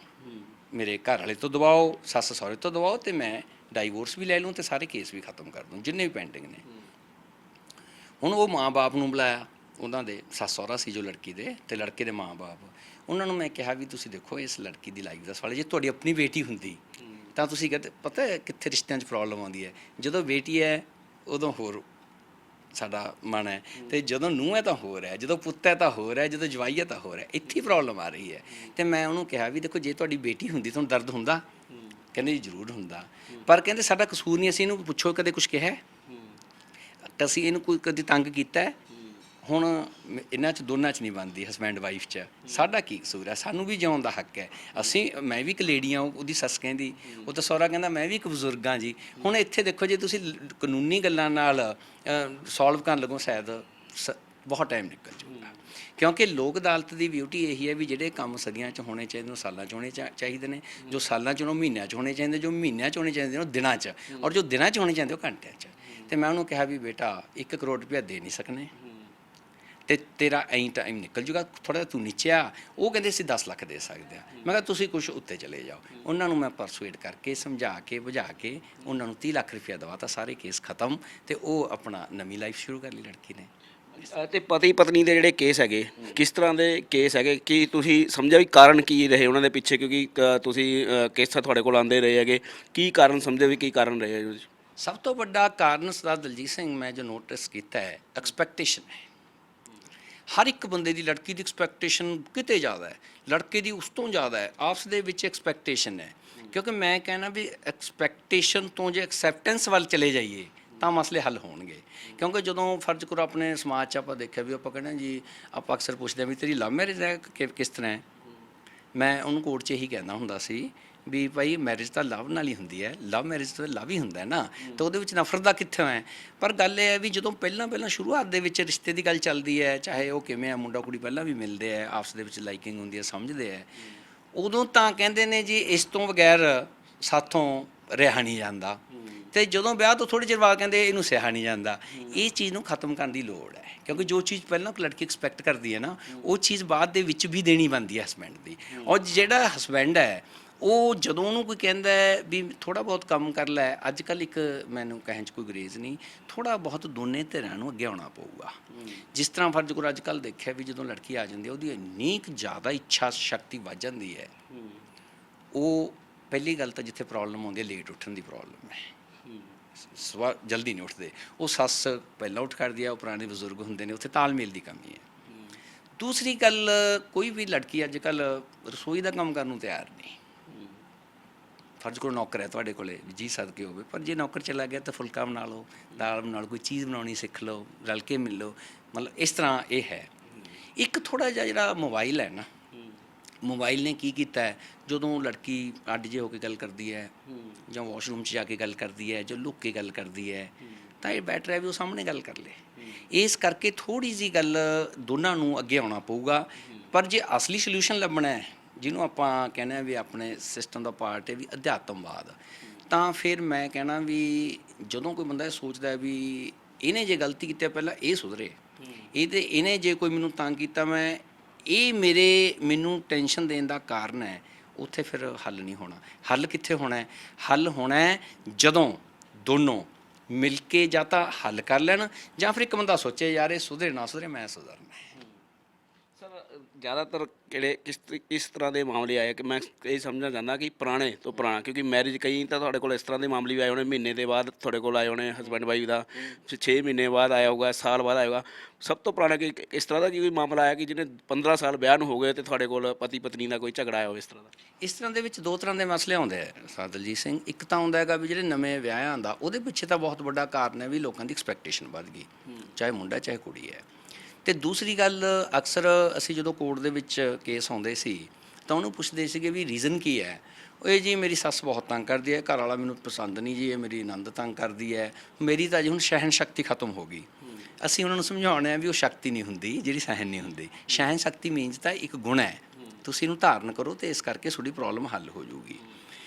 ਮੇਰੇ ਘਰ ਵਾਲੇ ਤੋਂ ਦਵਾਓ, ਸੱਸ ਸਹੁਰੇ ਤੋਂ ਦਵਾਓ, ਅਤੇ ਮੈਂ ਡਾਈਵੋਰਸ ਵੀ ਲੈ ਲੂੰ ਅਤੇ ਸਾਰੇ ਕੇਸ ਵੀ ਖਤਮ ਕਰ ਦੂੰ ਜਿੰਨੇ ਵੀ ਪੈਂਡਿੰਗ ਨੇ। ਹੁਣ ਉਹ ਮਾਂ ਬਾਪ ਨੂੰ ਬੁਲਾਇਆ, ਉਹਨਾਂ ਦੇ ਸੱਸ ਸਹੁਰਾ ਸੀ ਜੋ ਲੜਕੀ ਦੇ, ਅਤੇ ਲੜਕੇ ਦੇ ਮਾਂ ਬਾਪ। ਉਹਨਾਂ ਨੂੰ ਮੈਂ ਕਿਹਾ ਵੀ ਤੁਸੀਂ ਦੇਖੋ ਇਸ ਲੜਕੀ ਦੀ ਲਾਈਫ ਦਾ ਸਵਾਲ ਹੈ, ਜੇ ਤੁਹਾਡੀ ਆਪਣੀ ਬੇਟੀ ਹੁੰਦੀ ਤਾਂ ਤੁਸੀਂ ਕਹਿੰਦੇ ਪਤਾ ਕਿੱਥੇ ਰਿਸ਼ਤਿਆਂ 'ਚ ਪ੍ਰੋਬਲਮ ਆਉਂਦੀ ਹੈ, ਜਦੋਂ ਬੇਟੀ ਹੈ ਉਦੋਂ ਹੋਰ ਸਾਡਾ ਮਨ ਹੈ, ਅਤੇ ਜਦੋਂ ਨੂੰਹ ਹੈ ਤਾਂ ਹੋਰ ਹੈ, ਜਦੋਂ ਪੁੱਤ ਹੈ ਤਾਂ ਹੋਰ ਹੈ, ਜਦੋਂ ਜਵਾਈ ਹੈ ਤਾਂ ਹੋਰ ਹੈ, ਇੱਥੇ ਪ੍ਰੋਬਲਮ ਆ ਰਹੀ ਹੈ। ਅਤੇ ਮੈਂ ਉਹਨੂੰ ਕਿਹਾ ਵੀ ਦੇਖੋ ਜੇ ਤੁਹਾਡੀ ਬੇਟੀ ਹੁੰਦੀ ਤੁਹਾਨੂੰ ਦਰਦ ਹੁੰਦਾ? ਕਹਿੰਦੇ ਜੀ ਜ਼ਰੂਰ ਹੁੰਦਾ, ਪਰ ਕਹਿੰਦੇ ਸਾਡਾ ਕਸੂਰ ਨਹੀਂ, ਅਸੀਂ ਇਹਨੂੰ ਪੁੱਛੋ ਕਦੇ ਕੁਛ ਕਿਹਾ? ਅਸੀਂ ਇਹਨੂੰ ਕੋਈ ਕਦੇ ਤੰਗ ਕੀਤਾ? ਹੁਣ ਇਹਨਾਂ 'ਚ ਦੋਨਾਂ 'ਚ ਨਹੀਂ ਬਣਦੀ, ਹਸਬੈਂਡ ਵਾਈਫ 'ਚ ਸਾਡਾ ਕੀ ਕਸੂਰ ਹੈ? ਸਾਨੂੰ ਵੀ ਜਿਉਣ ਦਾ ਹੱਕ ਹੈ। ਮੈਂ ਵੀ ਇੱਕ ਲੇਡੀ ਹਾਂ, ਉਹਦੀ ਸੱਸ ਕਹਿੰਦੀ, ਉਹ ਤਾਂ ਸਹੁਰਾ ਕਹਿੰਦਾ ਮੈਂ ਵੀ ਇੱਕ ਬਜ਼ੁਰਗ ਹਾਂ ਜੀ। ਹੁਣ ਇੱਥੇ ਦੇਖੋ ਜੇ ਤੁਸੀਂ ਕਾਨੂੰਨੀ ਗੱਲਾਂ ਨਾਲ ਸੋਲਵ ਕਰਨ ਲੱਗੋ ਸ਼ਾਇਦ ਬਹੁਤ ਟਾਈਮ ਨਿਕਲ ਜਾਊਗਾ, ਕਿਉਂਕਿ ਲੋਕ ਅਦਾਲਤ ਦੀ ਬਿਊਟੀ ਇਹੀ ਹੈ ਵੀ ਜਿਹੜੇ ਕੰਮ ਸਦੀਆਂ 'ਚ ਹੋਣੇ ਚਾਹੀਦੇ ਉਹ ਸਾਲਾਂ 'ਚ ਹੋਣੇ ਚਾਹੀਦੇ ਨੇ, ਜੋ ਸਾਲਾਂ 'ਚ ਉਹ ਮਹੀਨਿਆਂ 'ਚ ਹੋਣੇ ਚਾਹੀਦੇ, ਜੋ ਮਹੀਨਿਆਂ 'ਚ ਹੋਣੇ ਚਾਹੀਦੇ ਉਹ ਦਿਨਾਂ 'ਚ, ਔਰ ਜੋ ਦਿਨਾਂ 'ਚ ਹੋਣੇ ਚਾਹੀਦੇ ਉਹ ਘੰਟਿਆਂ 'ਚ। ਅਤੇ ਮੈਂ ਉਹਨੂੰ ਕਿਹਾ ਵੀ ਬੇਟਾ 1 ਕਰੋੜ ਰੁਪਇਆ ਦੇ ਨਹੀਂ ਸਕਨੇ ਅਤੇ ਤੇਰਾ ਐਂ ਟਾਈਮ ਨਿਕਲ ਜੂਗਾ, ਥੋੜ੍ਹਾ ਜਿਹਾ ਤੂੰ ਨੀਚੇ ਆ। ਉਹ ਕਹਿੰਦੇ ਅਸੀਂ 10 ਲੱਖ ਦੇ ਸਕਦੇ ਹਾਂ। ਮੈਂ ਕਿਹਾ ਤੁਸੀਂ ਕੁਛ ਉੱਤੇ ਚਲੇ ਜਾਓ। ਉਹਨਾਂ ਨੂੰ ਮੈਂ ਪਰਸੂਏਟ ਕਰਕੇ ਸਮਝਾ ਕੇ ਬੁਝਾ ਕੇ ਉਹਨਾਂ ਨੂੰ 30 ਲੱਖ ਰੁਪਇਆ ਦਵਾ ਤਾ, ਸਾਰੇ ਕੇਸ ਖਤਮ, ਅਤੇ ਉਹ ਆਪਣਾ ਨਵੀਂ ਲਾਈਫ ਸ਼ੁਰੂ ਕਰ ਲਈ ਲੜਕੀ ਨੇ। ਅਤੇ ਪਤੀ ਪਤਨੀ ਦੇ ਜਿਹੜੇ ਕੇਸ ਹੈਗੇ ਕਿਸ ਤਰ੍ਹਾਂ ਦੇ ਕੇਸ ਹੈਗੇ, ਕੀ ਤੁਸੀਂ ਸਮਝਿਆ ਵੀ ਕਾਰਨ ਕੀ ਰਹੇ ਉਹਨਾਂ ਦੇ ਪਿੱਛੇ? ਕਿਉਂਕਿ ਤੁਸੀਂ ਕੇਸ ਤਾਂ ਤੁਹਾਡੇ ਕੋਲ ਆਉਂਦੇ ਰਹੇ ਹੈਗੇ, ਕੀ ਕਾਰਨ ਸਮਝਦੇ ਵੀ ਕੀ ਕਾਰਨ ਰਹੇ ਉਹਦੇ 'ਚ? ਸਭ ਤੋਂ ਵੱਡਾ ਕਾਰਨ ਸਰਦਾਰ ਦਲਜੀਤ ਸਿੰਘ ਮੈਂ ਜੋ ਨੋਟਿਸ ਕੀਤਾ ਹੈ, ਐਕਸਪੈਕਟੇਸ਼ਨ ਹੈ। ਹਰ ਇੱਕ ਬੰਦੇ ਦੀ ਲੜਕੀ ਦੀ ਐਕਸਪੈਕਟੇਸ਼ਨ ਕਿਤੇ ਜ਼ਿਆਦਾ ਹੈ, ਲੜਕੇ ਦੀ ਉਸ ਤੋਂ ਜ਼ਿਆਦਾ ਹੈ, ਆਪਸ ਦੇ ਵਿੱਚ ਐਕਸਪੈਕਟੇਸ਼ਨ ਹੈ। ਕਿਉਂਕਿ ਮੈਂ ਕਹਿਣਾ ਵੀ ਐਕਸਪੈਕਟੇਸ਼ਨ ਤੋਂ ਜੇ ਐਕਸੈਪਟੈਂਸ ਵੱਲ ਚਲੇ ਜਾਈਏ ਤਾਂ ਮਸਲੇ ਹੱਲ ਹੋਣਗੇ। ਕਿਉਂਕਿ ਜਦੋਂ ਫਰਜ਼ ਕਰੋ ਆਪਣੇ ਸਮਾਜ 'ਚ ਆਪਾਂ ਦੇਖਿਆ ਵੀ ਆਪਾਂ ਕਹਿੰਦੇ ਜੀ, ਆਪਾਂ ਅਕਸਰ ਪੁੱਛਦੇ ਹਾਂ ਵੀ ਤੇਰੀ ਲਵ ਮੈਰਿਜ ਹੈ ਕਿ ਕਿਸ ਤਰ੍ਹਾਂ ਹੈ? ਮੈਂ ਉਹਨੂੰ ਕੋਰਟ 'ਚ ਇਹੀ ਕਹਿੰਦਾ ਹੁੰਦਾ ਸੀ ਵੀ ਭਾਈ ਮੈਰਿਜ ਤਾਂ ਲਵ ਨਾਲ ਹੀ ਹੁੰਦੀ ਹੈ, ਲਵ ਮੈਰਿਜ ਤਾਂ ਲਵ ਹੀ ਹੁੰਦਾ ਨਾ, ਤਾਂ ਉਹਦੇ ਵਿੱਚ ਨਫ਼ਰਤ ਦਾ ਕਿੱਥੋਂ ਹੈ? ਪਰ ਗੱਲ ਇਹ ਹੈ ਵੀ ਜਦੋਂ ਪਹਿਲਾਂ ਸ਼ੁਰੂਆਤ ਦੇ ਵਿੱਚ ਰਿਸ਼ਤੇ ਦੀ ਗੱਲ ਚੱਲਦੀ ਹੈ, ਚਾਹੇ ਉਹ ਕਿਵੇਂ ਆ, ਮੁੰਡਾ ਕੁੜੀ ਪਹਿਲਾਂ ਵੀ ਮਿਲਦੇ ਹੈ, ਆਪਸ ਦੇ ਵਿੱਚ ਲਾਈਕਿੰਗ ਹੁੰਦੀ ਹੈ, ਸਮਝਦੇ ਹੈ, ਉਦੋਂ ਤਾਂ ਕਹਿੰਦੇ ਨੇ ਜੀ ਇਸ ਤੋਂ ਬਗੈਰ ਸਾਥੋਂ ਰਿਹਾ ਨਹੀਂ ਜਾਂਦਾ, ਅਤੇ ਜਦੋਂ ਵਿਆਹ ਤੋਂ ਥੋੜ੍ਹੇ ਚਿਰ ਬਾਅਦ ਕਹਿੰਦੇ ਇਹਨੂੰ ਸਹਿਆ ਨਹੀਂ ਜਾਂਦਾ। ਇਹ ਚੀਜ਼ ਨੂੰ ਖਤਮ ਕਰਨ ਦੀ ਲੋੜ ਹੈ, ਕਿਉਂਕਿ ਜੋ ਚੀਜ਼ ਪਹਿਲਾਂ ਲੜਕੀ ਐਕਸਪੈਕਟ ਕਰਦੀ ਹੈ ਨਾ, ਉਹ ਚੀਜ਼ ਬਾਅਦ ਦੇ ਵਿੱਚ ਵੀ ਦੇਣੀ ਬਣਦੀ ਹੈ ਹਸਬੈਂਡ ਦੀ। ਔਰ ਜਿਹੜਾ ਹਸਬੈਂਡ ਹੈ ਉਹ ਜਦੋਂ ਉਹਨੂੰ ਕੋਈ ਕਹਿੰਦਾ ਹੈ ਵੀ ਥੋੜ੍ਹਾ ਬਹੁਤ ਕੰਮ ਕਰ ਲੈ, ਅੱਜ ਕੱਲ੍ਹ ਇੱਕ ਮੈਨੂੰ ਕਹਿਣ 'ਚ ਕੋਈ ਗੁਰੇਜ਼ ਨਹੀਂ, ਥੋੜ੍ਹਾ ਬਹੁਤ ਦੋਨੇ ਧਿਰਾਂ ਨੂੰ ਅੱਗੇ ਆਉਣਾ ਪਊਗਾ। ਜਿਸ ਤਰ੍ਹਾਂ ਫਰਜ਼ ਕਰੋ ਅੱਜ ਕੱਲ੍ਹ ਦੇਖਿਆ ਵੀ ਜਦੋਂ ਲੜਕੀ ਆ ਜਾਂਦੀ ਹੈ ਉਹਦੀ ਇੰਨੀ ਕੁ ਜ਼ਿਆਦਾ ਇੱਛਾ ਸ਼ਕਤੀ ਵੱਧ ਜਾਂਦੀ ਹੈ। ਉਹ ਪਹਿਲੀ ਗੱਲ ਤਾਂ ਜਿੱਥੇ ਪ੍ਰੋਬਲਮ ਆਉਂਦੀ ਹੈ ਲੇਟ ਉੱਠਣ ਦੀ ਪ੍ਰੋਬਲਮ ਹੈ। ਜਲਦੀ ਨਹੀਂ ਉੱਠਦੇ। ਉਹ ਸੱਸ ਪਹਿਲਾਂ ਉੱਠ ਖੜ੍ਹਦੀ ਹੈ, ਉਹ ਪੁਰਾਣੇ ਬਜ਼ੁਰਗ ਹੁੰਦੇ ਨੇ, ਉੱਥੇ ਤਾਲਮੇਲ ਦੀ ਕਮੀ ਹੈ। ਦੂਸਰੀ ਗੱਲ, ਕੋਈ ਵੀ ਲੜਕੀ ਅੱਜ ਕੱਲ੍ਹ ਰਸੋਈ ਦਾ ਕੰਮ ਕਰਨ ਨੂੰ ਤਿਆਰ ਨਹੀਂ। ਫਰਜ਼ ਕਰੋ ਨੌਕਰ ਹੈ ਤੁਹਾਡੇ ਕੋਲੇ, ਜੀ ਸਦਕੇ ਹੋਵੇ, ਪਰ ਜੇ ਨੌਕਰ ਚਲਾ ਗਿਆ ਤਾਂ ਫੁਲਕਾ ਬਣਾ ਲਓ, ਦਾਲ ਬਣਾ ਲਓ, ਕੋਈ ਚੀਜ਼ ਬਣਾਉਣੀ ਸਿੱਖ ਲਓ, ਰਲ ਕੇ ਮਿਲ ਲਓ। ਮਤਲਬ ਇਸ ਤਰ੍ਹਾਂ ਇਹ ਹੈ। ਇੱਕ ਥੋੜ੍ਹਾ ਜਿਹਾ ਜਿਹੜਾ ਮੋਬਾਈਲ ਹੈ ਨਾ, ਮੋਬਾਈਲ ਨੇ ਕੀ ਕੀਤਾ ਹੈ, ਜਦੋਂ ਲੜਕੀ ਅੱਡ ਜੇ ਹੋ ਕੇ ਗੱਲ ਕਰਦੀ ਹੈ ਜਾਂ ਵਾਸ਼ਰੂਮ 'ਚ ਜਾ ਕੇ ਗੱਲ ਕਰਦੀ ਹੈ ਜਾਂ ਲੁੱਕ ਕੇ ਗੱਲ ਕਰਦੀ ਹੈ, ਤਾਂ ਇਹ ਬੈਟਰ ਹੈ ਵੀ ਉਹ ਸਾਹਮਣੇ ਗੱਲ ਕਰ ਲੇ। ਇਸ ਕਰਕੇ ਥੋੜ੍ਹੀ ਜਿਹੀ ਗੱਲ ਦੋਨਾਂ ਨੂੰ ਅੱਗੇ ਆਉਣਾ ਪਊਗਾ। ਪਰ ਜੇ ਅਸਲੀ ਸੋਲਿਊਸ਼ਨ ਲੱਭਣਾ ਹੈ, ਜਿਹਨੂੰ ਆਪਾਂ ਕਹਿੰਦੇ ਹਾਂ ਵੀ ਆਪਣੇ ਸਿਸਟਮ ਦਾ ਪਾਰਟ ਹੈ ਵੀ ਅਧਿਆਤਮਵਾਦ, ਤਾਂ ਫਿਰ ਮੈਂ ਕਹਿਣਾ ਵੀ ਜਦੋਂ ਕੋਈ ਬੰਦਾ ਇਹ ਸੋਚਦਾ ਵੀ ਇਹਨੇ ਜੇ ਗਲਤੀ ਕੀਤੀ ਪਹਿਲਾਂ ਇਹ ਸੁਧਰੇ, ਇਹਨੇ ਜੇ ਕੋਈ ਮੈਨੂੰ ਤੰਗ ਕੀਤਾ, ਇਹ ਮੈਨੂੰ ਟੈਨਸ਼ਨ ਦੇਣ ਦਾ ਕਾਰਨ ਹੈ, ਉੱਥੇ ਫਿਰ ਹੱਲ ਨਹੀਂ ਹੋਣਾ। ਹੱਲ ਕਿੱਥੇ ਹੋਣਾ ਹੈ? ਹੱਲ ਹੋਣਾ ਹੈ ਜਦੋਂ ਦੋਨੋਂ ਮਿਲ ਕੇ ਜਾਂ ਤਾਂ ਹੱਲ ਕਰ ਲੈਣ, ਜਾਂ ਫਿਰ ਇੱਕ ਬੰਦਾ ਸੋਚੇ ਯਾਰ ਇਹ ਸੁਧਰੇ ਨਾ ਸੁਧਰੇ, ਮੈਂ ਸੁਧਰਨਾ ਹੈ। ਸਰ ਜ਼ਿਆਦਾਤਰ ਕਿਸ ਤਰ੍ਹਾਂ ਦੇ ਮਾਮਲੇ ਆਏ ਕਿ ਮੈਂ ਇਹ ਸਮਝਣਾ ਚਾਹੁੰਦਾ ਕਿ ਪੁਰਾਣੇ ਤੋਂ ਪੁਰਾਣਾ, ਕਿਉਂਕਿ ਮੈਰਿਜ ਕਈ ਤਾਂ ਤੁਹਾਡੇ ਕੋਲ ਇਸ ਤਰ੍ਹਾਂ ਦੇ ਮਾਮਲੇ ਵੀ ਆਏ ਹੋਣੇ, ਮਹੀਨੇ ਦੇ ਬਾਅਦ ਤੁਹਾਡੇ ਕੋਲ ਆਏ ਹੋਣੇ, ਹਸਬੈਂਡ ਵਾਈਫ ਦਾ 6 ਮਹੀਨੇ ਬਾਅਦ ਆਇਆ ਹੋਊਗਾ, ਸਾਲ ਬਾਅਦ ਆਇਆ ਹੋਊਗਾ। ਸਭ ਤੋਂ ਪੁਰਾਣਾ ਕਿ ਇਸ ਤਰ੍ਹਾਂ ਦਾ ਕੋਈ ਮਾਮਲਾ ਆਇਆ ਕਿ ਜਿਹਨੇ 15 ਸਾਲ ਵਿਆਹ ਨੂੰ ਹੋ ਗਏ ਅਤੇ ਤੁਹਾਡੇ ਕੋਲ ਪਤੀ ਪਤਨੀ ਦਾ ਕੋਈ ਝਗੜਾ ਆਇਆ ਹੋਵੇ ਇਸ ਤਰ੍ਹਾਂ ਦਾ? ਇਸ ਤਰ੍ਹਾਂ ਦੇ ਵਿੱਚ ਦੋ ਤਰ੍ਹਾਂ ਦੇ ਮਸਲੇ ਆਉਂਦੇ ਆ ਸਰਦਾਰ ਦਲਜੀਤ ਸਿੰਘ। ਇੱਕ ਤਾਂ ਆਉਂਦਾ ਹੈਗਾ ਵੀ ਜਿਹੜੇ ਨਵੇਂ ਵਿਆਹਾਂ ਦਾ, ਉਹਦੇ ਪਿੱਛੇ ਤਾਂ ਬਹੁਤ ਵੱਡਾ ਕਾਰਨ ਹੈ ਵੀ ਲੋਕਾਂ ਦੀ ਐਕਸਪੈਕਟੇਸ਼ਨ ਵੱਧ ਗਈ, ਚਾਹੇ ਮੁੰਡਾ ਚਾਹੇ ਕੁੜੀ ਹੈ। ਅਤੇ ਦੂਸਰੀ ਗੱਲ, ਅਕਸਰ ਅਸੀਂ ਜਦੋਂ ਕੋਰਟ ਦੇ ਵਿੱਚ ਕੇਸ ਆਉਂਦੇ ਸੀ ਤਾਂ ਉਹਨੂੰ ਪੁੱਛਦੇ ਸੀਗੇ ਵੀ ਰੀਜ਼ਨ ਕੀ ਹੈ। ਉਹ ਇਹ ਜੀ ਮੇਰੀ ਸੱਸ ਬਹੁਤ ਤੰਗ ਕਰਦੀ ਹੈ, ਘਰ ਵਾਲਾ ਮੈਨੂੰ ਪਸੰਦ ਨਹੀਂ ਜੀ, ਇਹ ਮੇਰੀ ਨੰਦ ਤੰਗ ਕਰਦੀ ਹੈ, ਮੇਰੀ ਤਾਂ ਜੀ ਹੁਣ ਸਹਿਣ ਸ਼ਕਤੀ ਖਤਮ ਹੋ ਗਈ। ਅਸੀਂ ਉਹਨਾਂ ਨੂੰ ਸਮਝਾਉਣਾ ਹੈ ਵੀ ਉਹ ਸ਼ਕਤੀ ਨਹੀਂ ਹੁੰਦੀ ਜਿਹੜੀ ਸਹਿਣ ਨਹੀਂ ਹੁੰਦੀ। ਸਹਿਣ ਸ਼ਕਤੀ ਮੀਨਸ ਤਾਂ ਇੱਕ ਗੁਣ ਹੈ, ਤੁਸੀਂ ਇਹਨੂੰ ਧਾਰਨ ਕਰੋ ਅਤੇ ਇਸ ਕਰਕੇ ਤੁਹਾਡੀ ਪ੍ਰੋਬਲਮ ਹੱਲ ਹੋ ਜਾਊਗੀ।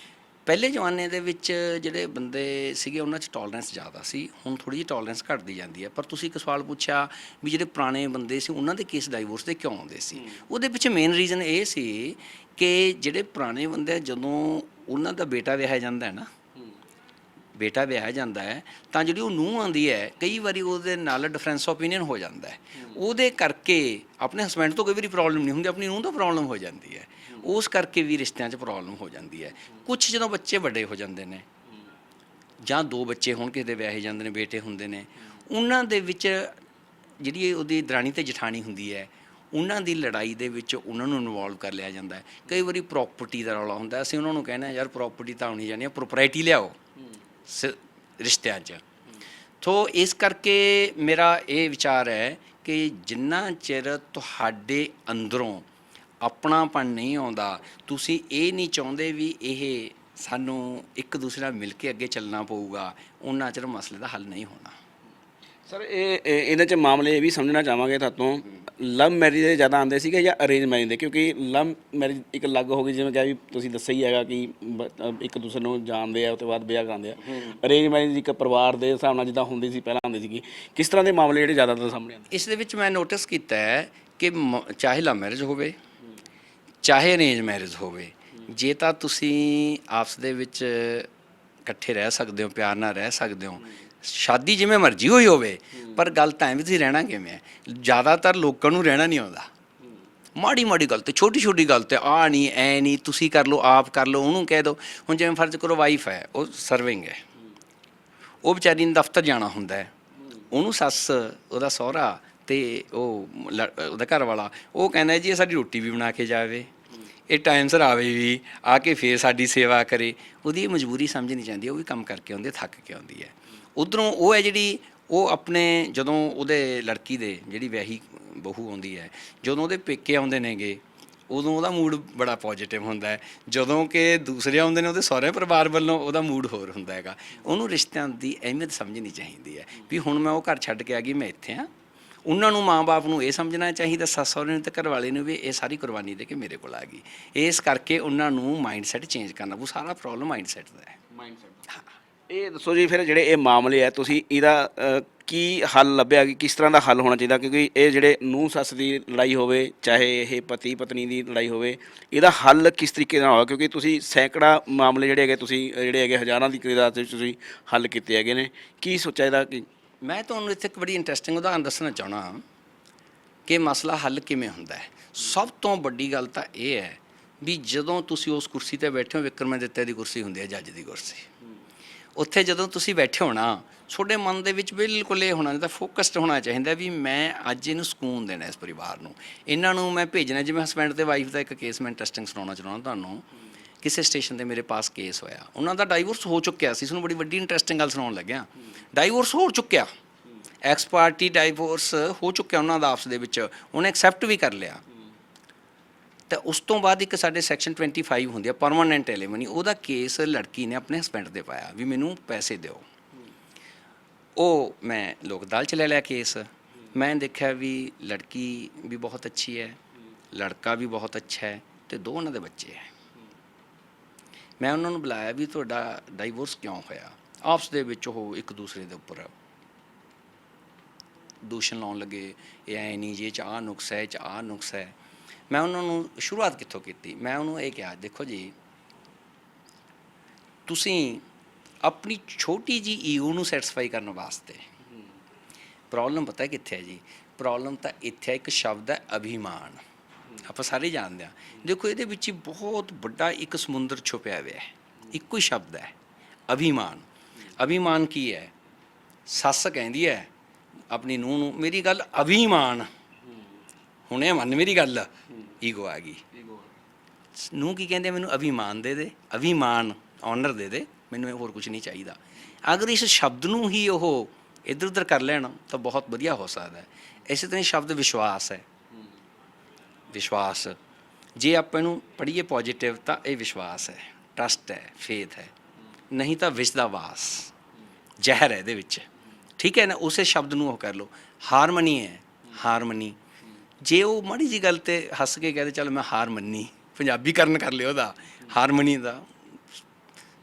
ਪਹਿਲੇ ਜ਼ਮਾਨੇ ਦੇ ਵਿੱਚ ਜਿਹੜੇ ਬੰਦੇ ਸੀਗੇ ਉਹਨਾਂ 'ਚ ਟੋਲਰੈਂਸ ਜ਼ਿਆਦਾ ਸੀ, ਹੁਣ ਥੋੜ੍ਹੀ ਜਿਹੀ ਟੋਲਰੈਂਸ ਘਟਦੀ ਜਾਂਦੀ ਹੈ। ਪਰ ਤੁਸੀਂ ਇੱਕ ਸਵਾਲ ਪੁੱਛਿਆ ਵੀ ਜਿਹੜੇ ਪੁਰਾਣੇ ਬੰਦੇ ਸੀ ਉਹਨਾਂ ਦੇ ਕੇਸ ਡਾਈਵੋਰਸ ਦੇ ਕਿਉਂ ਆਉਂਦੇ ਸੀ, ਉਹਦੇ ਪਿੱਛੇ ਮੇਨ ਰੀਜ਼ਨ ਇਹ ਸੀ ਕਿ ਜਿਹੜੇ ਪੁਰਾਣੇ ਬੰਦੇ, ਜਦੋਂ ਉਹਨਾਂ ਦਾ ਬੇਟਾ ਵਿਆਹਿਆ ਜਾਂਦਾ ਹੈ ਨਾ, ਬੇਟਾ ਵਿਆਹਿਆ ਜਾਂਦਾ ਹੈ ਤਾਂ ਜਿਹੜੀ ਉਹ ਨੂੰਹ ਆਉਂਦੀ ਹੈ, ਕਈ ਵਾਰੀ ਉਹਦੇ ਨਾਲ ਡਿਫਰੈਂਸ ਓਪੀਨੀਅਨ ਹੋ ਜਾਂਦਾ ਹੈ। ਉਹਦੇ ਕਰਕੇ ਆਪਣੇ ਹਸਬੈਂਡ ਤੋਂ ਕਈ ਵਾਰੀ ਪ੍ਰੋਬਲਮ ਨਹੀਂ ਹੁੰਦੀ, ਆਪਣੀ ਨੂੰਹ ਤੋਂ ਪ੍ਰੋਬਲਮ ਹੋ ਜਾਂਦੀ ਹੈ। ਉਸ ਕਰਕੇ ਵੀ ਰਿਸ਼ਤਿਆਂ 'ਚ ਪ੍ਰੋਬਲਮ ਹੋ ਜਾਂਦੀ ਹੈ। ਕੁਛ ਜਦੋਂ ਬੱਚੇ ਵੱਡੇ ਹੋ ਜਾਂਦੇ ਨੇ, ਜਾਂ ਦੋ ਬੱਚੇ ਹੋਣ ਕਿਸੇ ਦੇ ਵਿਆਹੇ ਜਾਂਦੇ ਨੇ, ਬੇਟੇ ਹੁੰਦੇ ਨੇ, ਉਹਨਾਂ ਦੇ ਵਿੱਚ ਜਿਹੜੀ ਉਹਦੀ ਦਰਾਣੀ ਅਤੇ ਜਠਾਣੀ ਹੁੰਦੀ ਹੈ, ਉਹਨਾਂ ਦੀ ਲੜਾਈ ਦੇ ਵਿੱਚ ਉਹਨਾਂ ਨੂੰ ਇਨਵੋਲਵ ਕਰ ਲਿਆ ਜਾਂਦਾ ਹੈ। ਕਈ ਵਾਰੀ ਪ੍ਰੋਪਰਟੀ ਦਾ ਰੌਲਾ ਹੁੰਦਾ, ਅਸੀਂ ਉਹਨਾਂ ਨੂੰ ਕਹਿੰਦੇ ਯਾਰ ਪ੍ਰੋਪਰਟੀ ਤਾਂ ਆਉਣੀ ਜਾਣੀ ਹੈ, ਪ੍ਰੋਪਰਾਈਟੀ ਲਿਆਓ ਰਿਸ਼ਤਿਆਂ 'ਚ। ਸੋ ਇਸ ਕਰਕੇ ਮੇਰਾ ਇਹ ਵਿਚਾਰ ਹੈ ਕਿ ਜਿੰਨਾ ਚਿਰ ਤੁਹਾਡੇ ਅੰਦਰੋਂ ਆਪਣਾਪਣ ਨਹੀਂ ਆਉਂਦਾ, ਤੁਸੀਂ ਇਹ ਨਹੀਂ ਚਾਹੁੰਦੇ ਵੀ ਇਹ ਸਾਨੂੰ ਇੱਕ ਦੂਸਰੇ ਨਾਲ ਮਿਲ ਕੇ ਅੱਗੇ ਚੱਲਣਾ ਪਊਗਾ, ਉਹਨਾਂ ਚਿਰ ਮਸਲੇ ਦਾ ਹੱਲ ਨਹੀਂ ਹੋਣਾ। ਸਰ ਇਹਦੇ 'ਚ ਮਾਮਲੇ ਇਹ ਵੀ ਸਮਝਣਾ ਚਾਹਾਂਗੇ ਤੁਹਾਤੋਂ, ਲਵ ਮੈਰਿਜ ਦੇ ਜ਼ਿਆਦਾ ਆਉਂਦੇ ਸੀਗੇ ਜਾਂ ਅਰੇਂਜ ਮੈਰਿਜ ਦੇ? ਕਿਉਂਕਿ ਲਵ ਮੈਰਿਜ ਇੱਕ ਅਲੱਗ ਹੋ ਗਈ, ਜਿਵੇਂ ਕਿ ਵੀ ਤੁਸੀਂ ਦੱਸਿਆ ਹੀ ਹੈਗਾ ਕਿ ਇੱਕ ਦੂਸਰੇ ਨੂੰ ਜਾਣਦੇ ਆ, ਉਸ ਤੋਂ ਬਾਅਦ ਵਿਆਹ ਕਰਾਉਂਦੇ ਆ। ਅਰੇਂਜ ਮੈਰਿਜ ਇੱਕ ਪਰਿਵਾਰ ਦੇ ਹਿਸਾਬ ਨਾਲ ਜਿੱਦਾਂ ਹੁੰਦੀ ਸੀ ਪਹਿਲਾਂ ਹੁੰਦੀ ਸੀਗੀ, ਕਿਸ ਤਰ੍ਹਾਂ ਦੇ ਮਾਮਲੇ ਜਿਹੜੇ ਜ਼ਿਆਦਾਤਰ ਸਾਹਮਣੇ ਆਉਂਦੇ? ਇਸ ਦੇ ਵਿੱਚ ਮੈਂ ਨੋਟਿਸ ਕੀਤਾ ਹੈ ਕਿ ਚਾਹੇ ਲਵ ਮੈਰਿਜ ਹੋਵੇ ਚਾਹੇ ਅਰੇਂਜ ਮੈਰਿਜ ਹੋਵੇ, ਜੇ ਤਾਂ ਤੁਸੀਂ ਆਪਸ ਦੇ ਵਿੱਚ ਇਕੱਠੇ ਰਹਿ ਸਕਦੇ ਹੋ, ਪਿਆਰ ਨਾਲ ਰਹਿ ਸਕਦੇ ਹੋ, ਸ਼ਾਦੀ ਜਿਵੇਂ ਮਰਜ਼ੀ ਹੋਈ ਹੋਵੇ, ਪਰ ਗੱਲ ਤਾਂ ਐਵੇਂ ਤੁਸੀਂ ਰਹਿਣਾ ਕਿਵੇਂ ਹੈ। ਜ਼ਿਆਦਾਤਰ ਲੋਕਾਂ ਨੂੰ ਰਹਿਣਾ ਨਹੀਂ ਆਉਂਦਾ, ਮਾੜੀ ਮਾੜੀ ਗੱਲ 'ਤੇ, ਛੋਟੀ ਛੋਟੀ ਗੱਲ 'ਤੇ, ਆਹ ਨਹੀਂ ਐ ਨਹੀਂ, ਤੁਸੀਂ ਕਰ ਲਓ, ਆਪ ਕਰ ਲਓ, ਉਹਨੂੰ ਕਹਿ ਦਿਓ। ਹੁਣ ਜਿਵੇਂ ਫਰਜ਼ ਕਰੋ ਵਾਈਫ ਹੈ, ਉਹ ਸਰਵਿੰਗ ਹੈ, ਉਹ ਵਿਚਾਰੀ ਨੂੰ ਦਫ਼ਤਰ ਜਾਣਾ ਹੁੰਦਾ ਹੈ, ਉਹਨੂੰ ਸੱਸ, ਉਹਦਾ ਸਹੁਰਾ ਅਤੇ ਉਹਦਾ ਘਰ ਵਾਲਾ ਉਹ ਕਹਿੰਦਾ ਜੀ ਇਹ ਸਾਡੀ ਰੋਟੀ ਵੀ ਬਣਾ ਕੇ ਜਾਵੇ, ਇਹ ਟਾਈਮ ਸਿਰ ਆਵੇ ਵੀ, ਆ ਕੇ ਫਿਰ ਸਾਡੀ ਸੇਵਾ ਕਰੇ। ਉਹਦੀ ਇਹ ਮਜਬੂਰੀ ਸਮਝਣੀ ਚਾਹੀਦੀ, ਉਹ ਵੀ ਕੰਮ ਕਰਕੇ ਆਉਂਦੀ, ਥੱਕ ਕੇ ਆਉਂਦੀ ਹੈ। ਉੱਧਰੋਂ ਉਹ ਹੈ ਜਿਹੜੀ ਉਹ ਆਪਣੇ, ਜਦੋਂ ਉਹਦੇ ਲੜਕੀ ਦੇ ਜਿਹੜੀ ਵਿਆਹੀ ਬਹੂ ਆਉਂਦੀ ਹੈ, ਜਦੋਂ ਉਹਦੇ ਪੇਕੇ ਆਉਂਦੇ ਨੇਗੇ, ਉਦੋਂ ਉਹਦਾ ਮੂਡ ਬੜਾ ਪੋਜ਼ੀਟਿਵ ਹੁੰਦਾ ਹੈ। ਜਦੋਂ ਕਿ ਦੂਸਰੇ ਆਉਂਦੇ ਨੇ ਉਹਦੇ ਸਹੁਰੇ ਪਰਿਵਾਰ ਵੱਲੋਂ, ਉਹਦਾ ਮੂਡ ਹੋਰ ਹੁੰਦਾ ਹੈਗਾ। ਉਹਨੂੰ ਰਿਸ਼ਤਿਆਂ ਦੀ ਅਹਿਮੀਅਤ ਸਮਝਣੀ ਚਾਹੀਦੀ ਹੈ ਵੀ ਹੁਣ ਮੈਂ ਉਹ ਘਰ ਛੱਡ ਕੇ ਆ ਗਈ, ਮੈਂ ਇੱਥੇ ਹਾਂ। ਉਹਨਾਂ ਨੂੰ ਮਾਂ ਬਾਪ ਨੂੰ ਇਹ ਸਮਝਣਾ ਚਾਹੀਦਾ, ਸੱਸ ਸਹੁਰੇ ਨੂੰ ਅਤੇ ਘਰ ਵਾਲੇ ਨੂੰ, ਵੀ ਇਹ ਸਾਰੀ ਕੁਰਬਾਨੀ ਦੇ ਕੇ ਮੇਰੇ ਕੋਲ ਆ ਗਈ। ਇਸ ਕਰਕੇ ਉਹਨਾਂ ਨੂੰ ਮਾਈਂਡ ਸੈੱਟ ਚੇਂਜ ਕਰਨਾ, ਉਹ ਸਾਰਾ ਪ੍ਰੋਬਲਮ ਮਾਈਂਡ ਸੈੱਟ ਦਾ ਹੈ। ਹਾਂ, ਇਹ ਦੱਸੋ ਜੀ ਫਿਰ ਜਿਹੜੇ ਇਹ ਮਾਮਲੇ ਹੈ, ਤੁਸੀਂ ਇਹਦਾ ਕੀ ਹੱਲ ਲੱਭਿਆ ਕਿ ਕਿਸ ਤਰ੍ਹਾਂ ਦਾ ਹੱਲ ਹੋਣਾ ਚਾਹੀਦਾ? ਕਿਉਂਕਿ ਇਹ ਜਿਹੜੇ ਨੂੰਹ ਸੱਸ ਦੀ ਲੜਾਈ ਹੋਵੇ, ਚਾਹੇ ਇਹ ਪਤੀ ਪਤਨੀ ਦੀ ਲੜਾਈ ਹੋਵੇ, ਇਹਦਾ ਹੱਲ ਕਿਸ ਤਰੀਕੇ ਨਾਲ ਹੋਵੇ? ਕਿਉਂਕਿ ਤੁਸੀਂ ਸੈਂਕੜਾ ਮਾਮਲੇ ਜਿਹੜੇ ਹੈਗੇ, ਤੁਸੀਂ ਜਿਹੜੇ ਹੈਗੇ ਹਜ਼ਾਰਾਂ ਦੀ ਤਾਦਾਦ ਵਿੱਚ ਤੁਸੀਂ ਹੱਲ ਕੀਤੇ ਹੈਗੇ ਨੇ, ਕੀ ਸੋਚਿਆ ਇਹਦਾ? ਕਿ ਮੈਂ ਤੁਹਾਨੂੰ ਇੱਥੇ ਇੱਕ ਬੜੀ ਇੰਟਰਸਟਿੰਗ ਉਦਾਹਰਨ ਦੱਸਣਾ ਚਾਹੁੰਦਾ ਕਿ ਮਸਲਾ ਹੱਲ ਕਿਵੇਂ ਹੁੰਦਾ ਹੈ। ਸਭ ਤੋਂ ਵੱਡੀ ਗੱਲ ਤਾਂ ਇਹ ਹੈ ਵੀ ਜਦੋਂ ਤੁਸੀਂ ਉਸ ਕੁਰਸੀ 'ਤੇ ਬੈਠੇ ਹੋ, ਵਿਕਰਮਾਦਿੱਤਿਆ ਦੀ ਕੁਰਸੀ ਹੁੰਦੀ ਹੈ, ਜੱਜ ਦੀ ਕੁਰਸੀ, ਉੱਥੇ ਜਦੋਂ ਤੁਸੀਂ ਬੈਠੇ ਹੋਣਾ, ਤੁਹਾਡੇ ਮਨ ਦੇ ਵਿੱਚ ਬਿਲਕੁਲ ਇਹ ਹੋਣਾ, ਤਾਂ ਫੋਕਸਡ ਹੋਣਾ ਚਾਹੀਦਾ ਵੀ ਮੈਂ ਅੱਜ ਇਹਨੂੰ ਸਕੂਨ ਦੇਣਾ, ਇਸ ਪਰਿਵਾਰ ਨੂੰ, ਇਹਨਾਂ ਨੂੰ ਮੈਂ ਭੇਜਣਾ। ਜਿਵੇਂ ਹਸਬੈਂਡ ਤੇ ਵਾਈਫ ਦਾ ਇੱਕ ਕੇਸ ਮੈਂ ਇੰਟਰਸਟਿੰਗ ਸੁਣਾਉਣਾ ਚਾਹੁੰਦਾ ਤੁਹਾਨੂੰ। ਕਿਸੇ ਸਟੇਸ਼ਨ ਤੇ ਮੇਰੇ ਪਾਸ ਕੇਸ ਹੋਇਆ, ਉਹਨਾਂ ਦਾ ਡਾਈਵੋਰਸ ਹੋ ਚੁੱਕਿਆ ਸੀ। ਤੁਹਾਨੂੰ ਬੜੀ ਵੱਡੀ ਇੰਟਰਸਟਿੰਗ ਗੱਲ ਸੁਣਾਉਣ ਲੱਗਿਆ। ਡਾਈਵੋਰਸ ਹੋ ਚੁੱਕਿਆ, ਐਕਸ ਪਾਰਟੀ ਡਾਈਵੋਰਸ ਹੋ ਚੁੱਕਿਆ ਉਹਨਾਂ ਦਾ ਆਪਸ ਦੇ ਵਿੱਚ, ਉਹਨੇ ਐਕਸੈਪਟ ਵੀ ਕਰ ਲਿਆ। ਤਾਂ ਉਸ ਤੋਂ ਬਾਅਦ ਇੱਕ ਸਾਡੇ ਸੈਕਸ਼ਨ 25 ਹੁੰਦੀ ਆ, ਪਰਮਾਨੈਂਟ ਐਲੀਮਨੀ, ਉਹਦਾ ਕੇਸ ਲੜਕੀ ਨੇ ਆਪਣੇ ਹਸਬੈਂਡ ਤੇ ਪਾਇਆ ਵੀ ਮੈਨੂੰ ਪੈਸੇ ਦਿਓ। ਉਹ ਮੈਂ ਲੋਕ ਅਦਾਲਤ 'ਚ ਲੈ ਲਿਆ ਕੇਸ। ਮੈਂ ਦੇਖਿਆ ਵੀ ਲੜਕੀ ਵੀ ਬਹੁਤ ਅੱਛੀ ਹੈ, ਲੜਕਾ ਵੀ ਬਹੁਤ ਅੱਛਾ ਹੈ, ਤੇ ਦੋ ਉਹਨਾਂ ਦੇ ਬੱਚੇ ਹੈ। ਮੈਂ ਉਹਨਾਂ ਨੂੰ ਬੁਲਾਇਆ ਵੀ ਤੁਹਾਡਾ ਡਾਈਵੋਰਸ ਕਿਉਂ ਹੋਇਆ? ਆਪਸ ਦੇ ਵਿੱਚ ਉਹ ਇੱਕ ਦੂਸਰੇ ਦੇ ਉੱਪਰ ਦੂਸ਼ਣ ਲਾਉਣ ਲੱਗੇ, ਇਹ ਐ ਨਹੀਂ ਜੀ, ਇਹ 'ਚ ਆਹ ਨੁਕਸ ਹੈ, ਇਹ 'ਚ ਆਹ ਨੁਕਸ ਹੈ। ਮੈਂ ਉਹਨਾਂ ਨੂੰ ਸ਼ੁਰੂਆਤ ਕਿੱਥੋਂ ਕੀਤੀ? ਮੈਂ ਉਹਨੂੰ ਇਹ ਕਿਹਾ, ਦੇਖੋ ਜੀ, ਤੁਸੀਂ ਆਪਣੀ ਛੋਟੀ ਜਿਹੀ ਈਗੋ ਨੂੰ ਸੈਟੀਸਫਾਈ ਕਰਨ ਵਾਸਤੇ, ਪ੍ਰੋਬਲਮ ਪਤਾ ਕਿੱਥੇ ਹੈ ਜੀ? ਪ੍ਰੋਬਲਮ ਤਾਂ ਇੱਥੇ ਇੱਕ ਸ਼ਬਦ ਹੈ, ਅਭਿਮਾਨ। ਆਪਾਂ ਸਾਰੇ ਜਾਣਦੇ ਹਾਂ। ਦੇਖੋ, ਇਹਦੇ ਵਿੱਚ ਹੀ ਬਹੁਤ ਵੱਡਾ ਇੱਕ ਸਮੁੰਦਰ ਛੁਪਿਆ ਹੋਇਆ ਹੈ। ਇੱਕੋ ਹੀ ਸ਼ਬਦ ਹੈ, ਅਭਿਮਾਨ। ਅਭਿਮਾਨ ਕੀ ਹੈ? ਸੱਸ ਕਹਿੰਦੀ ਹੈ ਆਪਣੀ ਨੂੰਹ ਨੂੰ, ਮੇਰੀ ਗੱਲ ਅਭਿਮਾਨ, ਹੁਣੇ ਮੰਨ ਮੇਰੀ ਗੱਲ, ਈਗੋ ਆ ਗਈ। ਨੂੰਹ ਕੀ ਕਹਿੰਦੇ? ਮੈਨੂੰ ਅਭਿਮਾਨ ਦੇ ਦੇ, ਅਭਿਮਾਨ, ਆਨਰ ਦੇ ਦੇ, ਮੈਨੂੰ ਹੋਰ ਕੁਝ ਨਹੀਂ ਚਾਹੀਦਾ। ਅਗਰ ਇਸ ਸ਼ਬਦ ਨੂੰ ਹੀ ਉਹ ਇੱਧਰ ਉੱਧਰ ਕਰ ਲੈਣ ਤਾਂ ਬਹੁਤ ਵਧੀਆ ਹੋ ਸਕਦਾ ਹੈ। ਇਸੇ ਤਰ੍ਹਾਂ ਸ਼ਬਦ ਵਿਸ਼ਵਾਸ ਹੈ। ਵਿਸ਼ਵਾਸ, ਜੇ ਆਪਾਂ ਇਹਨੂੰ ਪੜ੍ਹੀਏ ਪੋਜੀਟਿਵ, ਤਾਂ ਇਹ ਵਿਸ਼ਵਾਸ ਹੈ, ਟਰਸਟ ਹੈ, ਫੇਥ ਹੈ। ਨਹੀਂ ਤਾਂ ਵਿਸ਼ ਦਾ ਵਾਸ, ਜ਼ਹਿਰ ਹੈ ਇਹਦੇ ਵਿੱਚ, ਠੀਕ ਹੈ ਨਾ? ਉਸੇ ਸ਼ਬਦ ਨੂੰ ਉਹ ਕਰ ਲਓ। ਹਾਰਮਨੀ ਹੈ, ਹਾਰਮਨੀ। ਜੇ ਉਹ ਮਾੜੀ ਜਿਹੀ ਗੱਲ 'ਤੇ ਹੱਸ ਕੇ ਕਹਿੰਦੇ ਚੱਲ ਮੈਂ ਹਾਰ ਮੰਨੀ, ਪੰਜਾਬੀਕਰਨ ਕਰ ਲਿਓ ਉਹਦਾ, ਹਾਰਮਨੀ ਦਾ,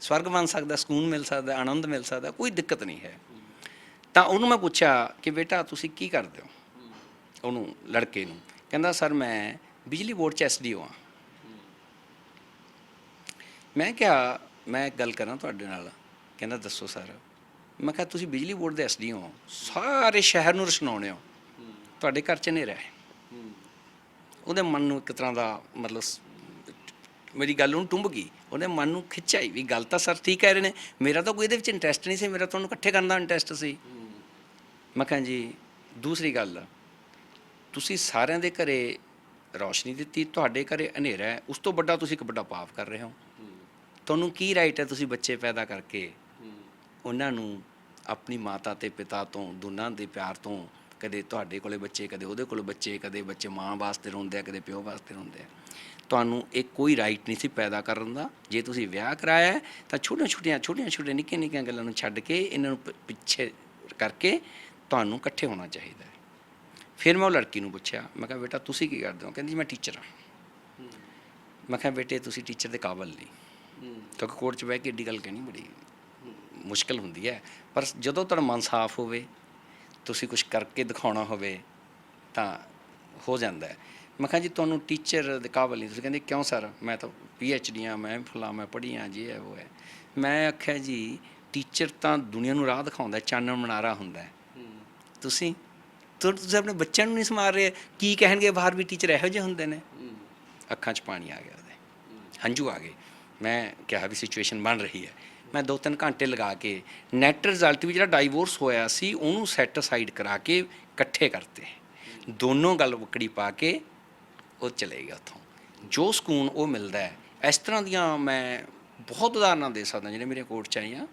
ਸਵਰਗ ਬਣ ਸਕਦਾ, ਸਕੂਨ ਮਿਲ ਸਕਦਾ, ਆਨੰਦ ਮਿਲ ਸਕਦਾ, ਕੋਈ ਦਿੱਕਤ ਨਹੀਂ ਹੈ। ਤਾਂ ਉਹਨੂੰ ਮੈਂ ਪੁੱਛਿਆ ਕਿ ਬੇਟਾ ਤੁਸੀਂ ਕੀ ਕਰਦੇ ਹੋ? ਉਹਨੂੰ, ਲੜਕੇ ਨੂੰ, ਕਹਿੰਦਾ ਸਰ ਮੈਂ ਬਿਜਲੀ ਬੋਰਡ 'ਚ SDO ਹਾਂ। ਮੈਂ ਕਿਹਾ ਮੈਂ ਇੱਕ ਗੱਲ ਕਰਾਂ ਤੁਹਾਡੇ ਨਾਲ? ਕਹਿੰਦਾ ਦੱਸੋ ਸਰ। ਮੈਂ ਕਿਹਾ ਤੁਸੀਂ ਬਿਜਲੀ ਬੋਰਡ ਦੇ SDO ਹੋ, ਸਾਰੇ ਸ਼ਹਿਰ ਨੂੰ ਰੁਸ਼ਨਾਉਂਦੇ ਹੋ, ਤੁਹਾਡੇ ਘਰ 'ਚ ਹਨੇਰਾ ਹੈ। ਉਹਦੇ ਮਨ ਨੂੰ ਇੱਕ ਤਰ੍ਹਾਂ ਦਾ ਮਤਲਬ, ਮੇਰੀ ਗੱਲ ਉਹਨੂੰ ਟੁੰਬ ਗਈ, ਉਹਦੇ ਮਨ ਨੂੰ ਖਿੱਚਾਈ ਵੀ ਗੱਲ ਤਾਂ ਸਰ ਠੀਕ ਕਹਿ ਰਹੇ ਨੇ, ਮੇਰਾ ਤਾਂ ਕੋਈ ਇਹਦੇ ਵਿੱਚ ਇੰਟਰਸਟ ਨਹੀਂ ਸੀ, ਮੇਰਾ ਤੁਹਾਨੂੰ ਇਕੱਠੇ ਕਰਨ ਦਾ ਇੰਟਰਸਟ ਸੀ। ਮੈਂ ਕਿਹਾ ਜੀ, ਦੂਸਰੀ ਗੱਲ, ਤੁਸੀਂ ਸਾਰਿਆਂ ਦੇ ਘਰੇ ਰੌਸ਼ਨੀ ਦਿੱਤੀ, ਤੁਹਾਡੇ ਘਰੇ ਹਨੇਰਾ ਹੈ, ਉਸ ਤੋਂ ਵੱਡਾ ਤੁਸੀਂ ਇੱਕ ਵੱਡਾ ਪਾਪ ਕਰ ਰਹੇ ਹੋ। ਤੁਹਾਨੂੰ ਕੀ ਰਾਈਟ ਹੈ ਤੁਸੀਂ ਬੱਚੇ ਪੈਦਾ ਕਰਕੇ ਉਹਨਾਂ ਨੂੰ ਆਪਣੀ ਮਾਤਾ ਤੇ ਪਿਤਾ ਤੋਂ, ਦੋਨਾਂ ਦੇ ਪਿਆਰ ਤੋਂ, ਕਦੇ ਤੁਹਾਡੇ ਕੋਲੇ ਬੱਚੇ, ਕਦੇ ਉਹਦੇ ਕੋਲ ਬੱਚੇ, ਕਦੇ ਬੱਚੇ ਮਾਂ ਵਾਸਤੇ ਰੋਂਦੇ ਆ, ਕਦੇ ਪਿਓ ਵਾਸਤੇ ਰੋਂਦੇ ਆ। ਤੁਹਾਨੂੰ ਇਹ ਕੋਈ ਰਾਈਟ ਨਹੀਂ ਸੀ ਪੈਦਾ ਕਰਨ ਦਾ। ਜੇ ਤੁਸੀਂ ਵਿਆਹ ਕਰਾਇਆ ਹੈ ਤਾਂ ਛੋਟੀਆਂ ਨਿੱਕੀਆਂ ਗੱਲਾਂ ਨੂੰ ਛੱਡ ਕੇ, ਇਹਨਾਂ ਨੂੰ ਪਿੱਛੇ ਕਰਕੇ ਤੁਹਾਨੂੰ ਇਕੱਠੇ ਹੋਣਾ ਚਾਹੀਦਾ ਹੈ। ਫਿਰ ਮੈਂ ਉਹ ਲੜਕੀ ਨੂੰ ਪੁੱਛਿਆ, ਮੈਂ ਕਿਹਾ ਬੇਟਾ ਤੁਸੀਂ ਕੀ ਕਰਦੇ ਹੋ? ਕਹਿੰਦੀ ਮੈਂ ਟੀਚਰ ਹਾਂ। ਮੈਂ ਕਿਹਾ ਬੇਟੇ ਤੁਸੀਂ ਟੀਚਰ ਦੇ ਕਾਬਲ ਨਹੀਂ, ਕਿਉਂਕਿ ਕੋਰਟ 'ਚ ਬਹਿ ਕੇ ਐਡੀ ਗੱਲ ਕਹਿਣੀ ਬੜੀ ਮੁਸ਼ਕਿਲ ਹੁੰਦੀ ਹੈ। ਪਰ ਜਦੋਂ ਤੁਹਾਡਾ ਮਨ ਸਾਫ਼ ਹੋਵੇ, ਤੁਸੀਂ ਕੁਛ ਕਰਕੇ ਦਿਖਾਉਣਾ ਹੋਵੇ ਤਾਂ ਹੋ ਜਾਂਦਾ ਹੈ। ਮੈਂ ਕਿਹਾ ਜੀ ਤੁਹਾਨੂੰ ਟੀਚਰ ਦੇ ਕਾਬਲ ਨਹੀਂ। ਤੁਸੀਂ ਕਹਿੰਦੇ ਕਿਉਂ ਸਰ? ਮੈਂ ਤਾਂ PhD ਹਾਂ, ਮੈਂ ਫਲਾਂ, ਮੈਂ ਪੜ੍ਹੀ ਹਾਂ, ਜੇ ਹੈ ਉਹ ਹੈ। ਮੈਂ ਆਖਿਆ ਜੀ ਟੀਚਰ ਤਾਂ ਦੁਨੀਆ ਨੂੰ ਰਾਹ ਦਿਖਾਉਂਦਾ, ਚਾਨਣ ਮਨਾਰਾ ਹੁੰਦਾ। ਤੁਸੀਂ ਆਪਣੇ ਬੱਚਿਆਂ ਨੂੰ ਨਹੀਂ ਸੰਭਾਲ ਰਹੇ, ਕੀ ਕਹਿਣਗੇ ਬਾਹਰ ਵੀ ਟੀਚਰ ਇਹੋ ਜਿਹੇ ਹੁੰਦੇ ਨੇ। ਅੱਖਾਂ 'ਚ ਪਾਣੀ ਆ ਗਿਆ ਉਹਦੇ, ਹੰਝੂ ਆ ਗਏ। ਮੈਂ ਕਿਹਾ ਵੀ ਸਿਚੁਏਸ਼ਨ ਬਣ ਰਹੀ ਹੈ। ਮੈਂ 2-3 ਘੰਟੇ ਲਗਾ ਕੇ ਨੈਟ ਰਿਜ਼ਲਟ ਵੀ ਜਿਹੜਾ ਡਾਈਵੋਰਸ ਹੋਇਆ ਸੀ ਉਹਨੂੰ ਸੈੱਟ ਅਸਾਈਡ ਕਰਾ ਕੇ ਇਕੱਠੇ ਕਰਤੇ, ਦੋਨੋਂ ਗੱਲ ਵਕੜੀ ਪਾ ਕੇ ਉਹ ਚਲੇ ਗਿਆ ਉੱਥੋਂ। ਜੋ ਸਕੂਨ ਉਹ ਮਿਲਦਾ ਹੈ, ਇਸ ਤਰ੍ਹਾਂ ਦੀਆਂ ਮੈਂ ਬਹੁਤ ਉਦਾਹਰਨਾਂ ਦੇ ਸਕਦਾ ਜਿਹੜੇ ਮੇਰੇ ਕੋਰਟ 'ਚ ਆਈਆਂ।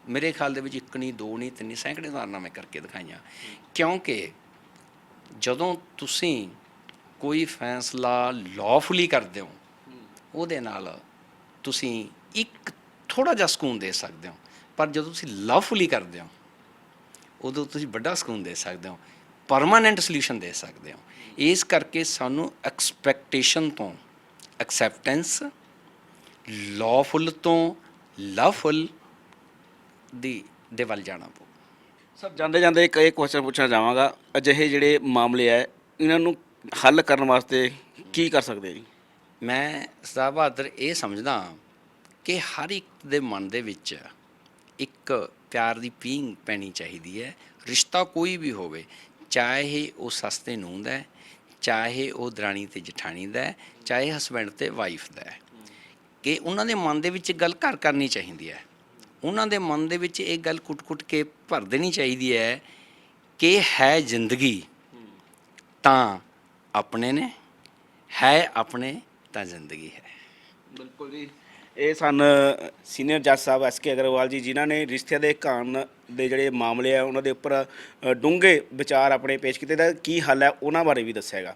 ਮੇਰੇ ਖਿਆਲ ਦੇ ਵਿੱਚ 1 ਨਹੀਂ, 2 ਨਹੀਂ, 3 ਨਹੀਂ, ਸੈਂਕੜੇ ਉਦਾਹਰਨਾਂ ਮੈਂ ਕਰਕੇ ਦਿਖਾਈਆਂ। ਕਿਉਂਕਿ ਜਦੋਂ ਤੁਸੀਂ ਕੋਈ ਫੈਸਲਾ ਲੌਫੁਲੀ ਕਰਦੇ ਹੋ, ਉਹਦੇ ਨਾਲ ਤੁਸੀਂ ਇੱਕ ਥੋੜ੍ਹਾ ਜਿਹਾ ਸਕੂਨ ਦੇ ਸਕਦੇ ਹੋ। ਪਰ ਜਦੋਂ ਤੁਸੀਂ ਲਵਫੁਲੀ ਕਰਦੇ ਹੋ, ਉਦੋਂ ਤੁਸੀਂ ਵੱਡਾ ਸਕੂਨ ਦੇ ਸਕਦੇ ਹੋ, ਪਰਮਾਨੈਂਟ ਸੋਲਿਊਸ਼ਨ ਦੇ ਸਕਦੇ ਹੋ। ਇਸ ਕਰਕੇ ਸਾਨੂੰ ਐਕਸਪੈਕਟੇਸ਼ਨ ਤੋਂ ਐਕਸੈਪਟੈਂਸ, ਲawful ਤੋਂ ਲਵਫੁਲ ਦੇ ਵੱਲ ਜਾਣਾ ਪਊ। ਸਰ ਜਾਂਦੇ ਜਾਂਦੇ ਇੱਕ ਇਹ ਕੁਐਸਚਨ ਪੁੱਛਣਾ ਚਾਹਾਂਗਾ, ਅਜਿਹੇ ਜਿਹੜੇ ਮਾਮਲੇ ਹੈ ਇਹਨਾਂ ਨੂੰ ਹੱਲ ਕਰਨ ਵਾਸਤੇ ਕੀ ਕਰ ਸਕਦੇ ਜੀ? ਮੈਂ ਸਰਦਾਰ ਬਹਾਦਰ ਇਹ ਸਮਝਦਾ ਕਿ ਹਰ ਇੱਕ ਦੇ ਮਨ ਦੇ ਵਿੱਚ ਇੱਕ ਪਿਆਰ ਦੀ ਪੀਂਘ ਪੈਣੀ ਚਾਹੀਦੀ ਹੈ। ਰਿਸ਼ਤਾ ਕੋਈ ਵੀ ਹੋਵੇ, ਚਾਹੇ ਉਹ ਸੱਸ ਤੇ ਨੂੰਹ ਦਾ, ਚਾਹੇ ਉਹ ਦਰਾਣੀ ਤੇ ਜਠਾਣੀ ਦਾ, ਚਾਹੇ ਹਸਬੈਂਡ ਤੇ ਵਾਈਫ ਦਾ, ਕਿ ਉਹਨਾਂ ਦੇ ਮਨ ਦੇ ਵਿੱਚ ਗੱਲ ਘਰ ਕਰਨੀ ਚਾਹੀਦੀ ਹੈ। ਉਹਨਾਂ ਦੇ ਮਨ ਦੇ ਵਿੱਚ ਇਹ ਗੱਲ ਕੁੱਟ-ਕੁੱਟ ਕੇ ਭਰ ਦੇਣੀ ਚਾਹੀਦੀ ਹੈ ਕਿ ਹੈ ਜ਼ਿੰਦਗੀ ਤਾਂ ਆਪਣੇ ਨੇ, ਹੈ ਆਪਣੇ ਤਾਂ ਜ਼ਿੰਦਗੀ ਹੈ। ਬਿਲਕੁਲ ਜੀ। ਇਹ ਸਨ ਸੀਨੀਅਰ ਜੱਜ ਸਾਹਿਬ ਐਸ.ਕੇ. ਅਗਰਵਾਲ ਜੀ, ਜਿਨ੍ਹਾਂ ਨੇ ਰਿਸ਼ਤਿਆਂ ਦੇ ਘਾਣ ਦੇ ਜਿਹੜੇ ਮਾਮਲੇ ਆ ਉਹਨਾਂ ਦੇ ਉੱਪਰ ਡੂੰਘੇ ਵਿਚਾਰ ਆਪਣੇ ਪੇਸ਼ ਕੀਤੇ ਤਾਂ ਕੀ ਹੱਲ ਹੈ ਉਹਨਾਂ ਬਾਰੇ ਵੀ ਦੱਸਿਆ ਹੈਗਾ।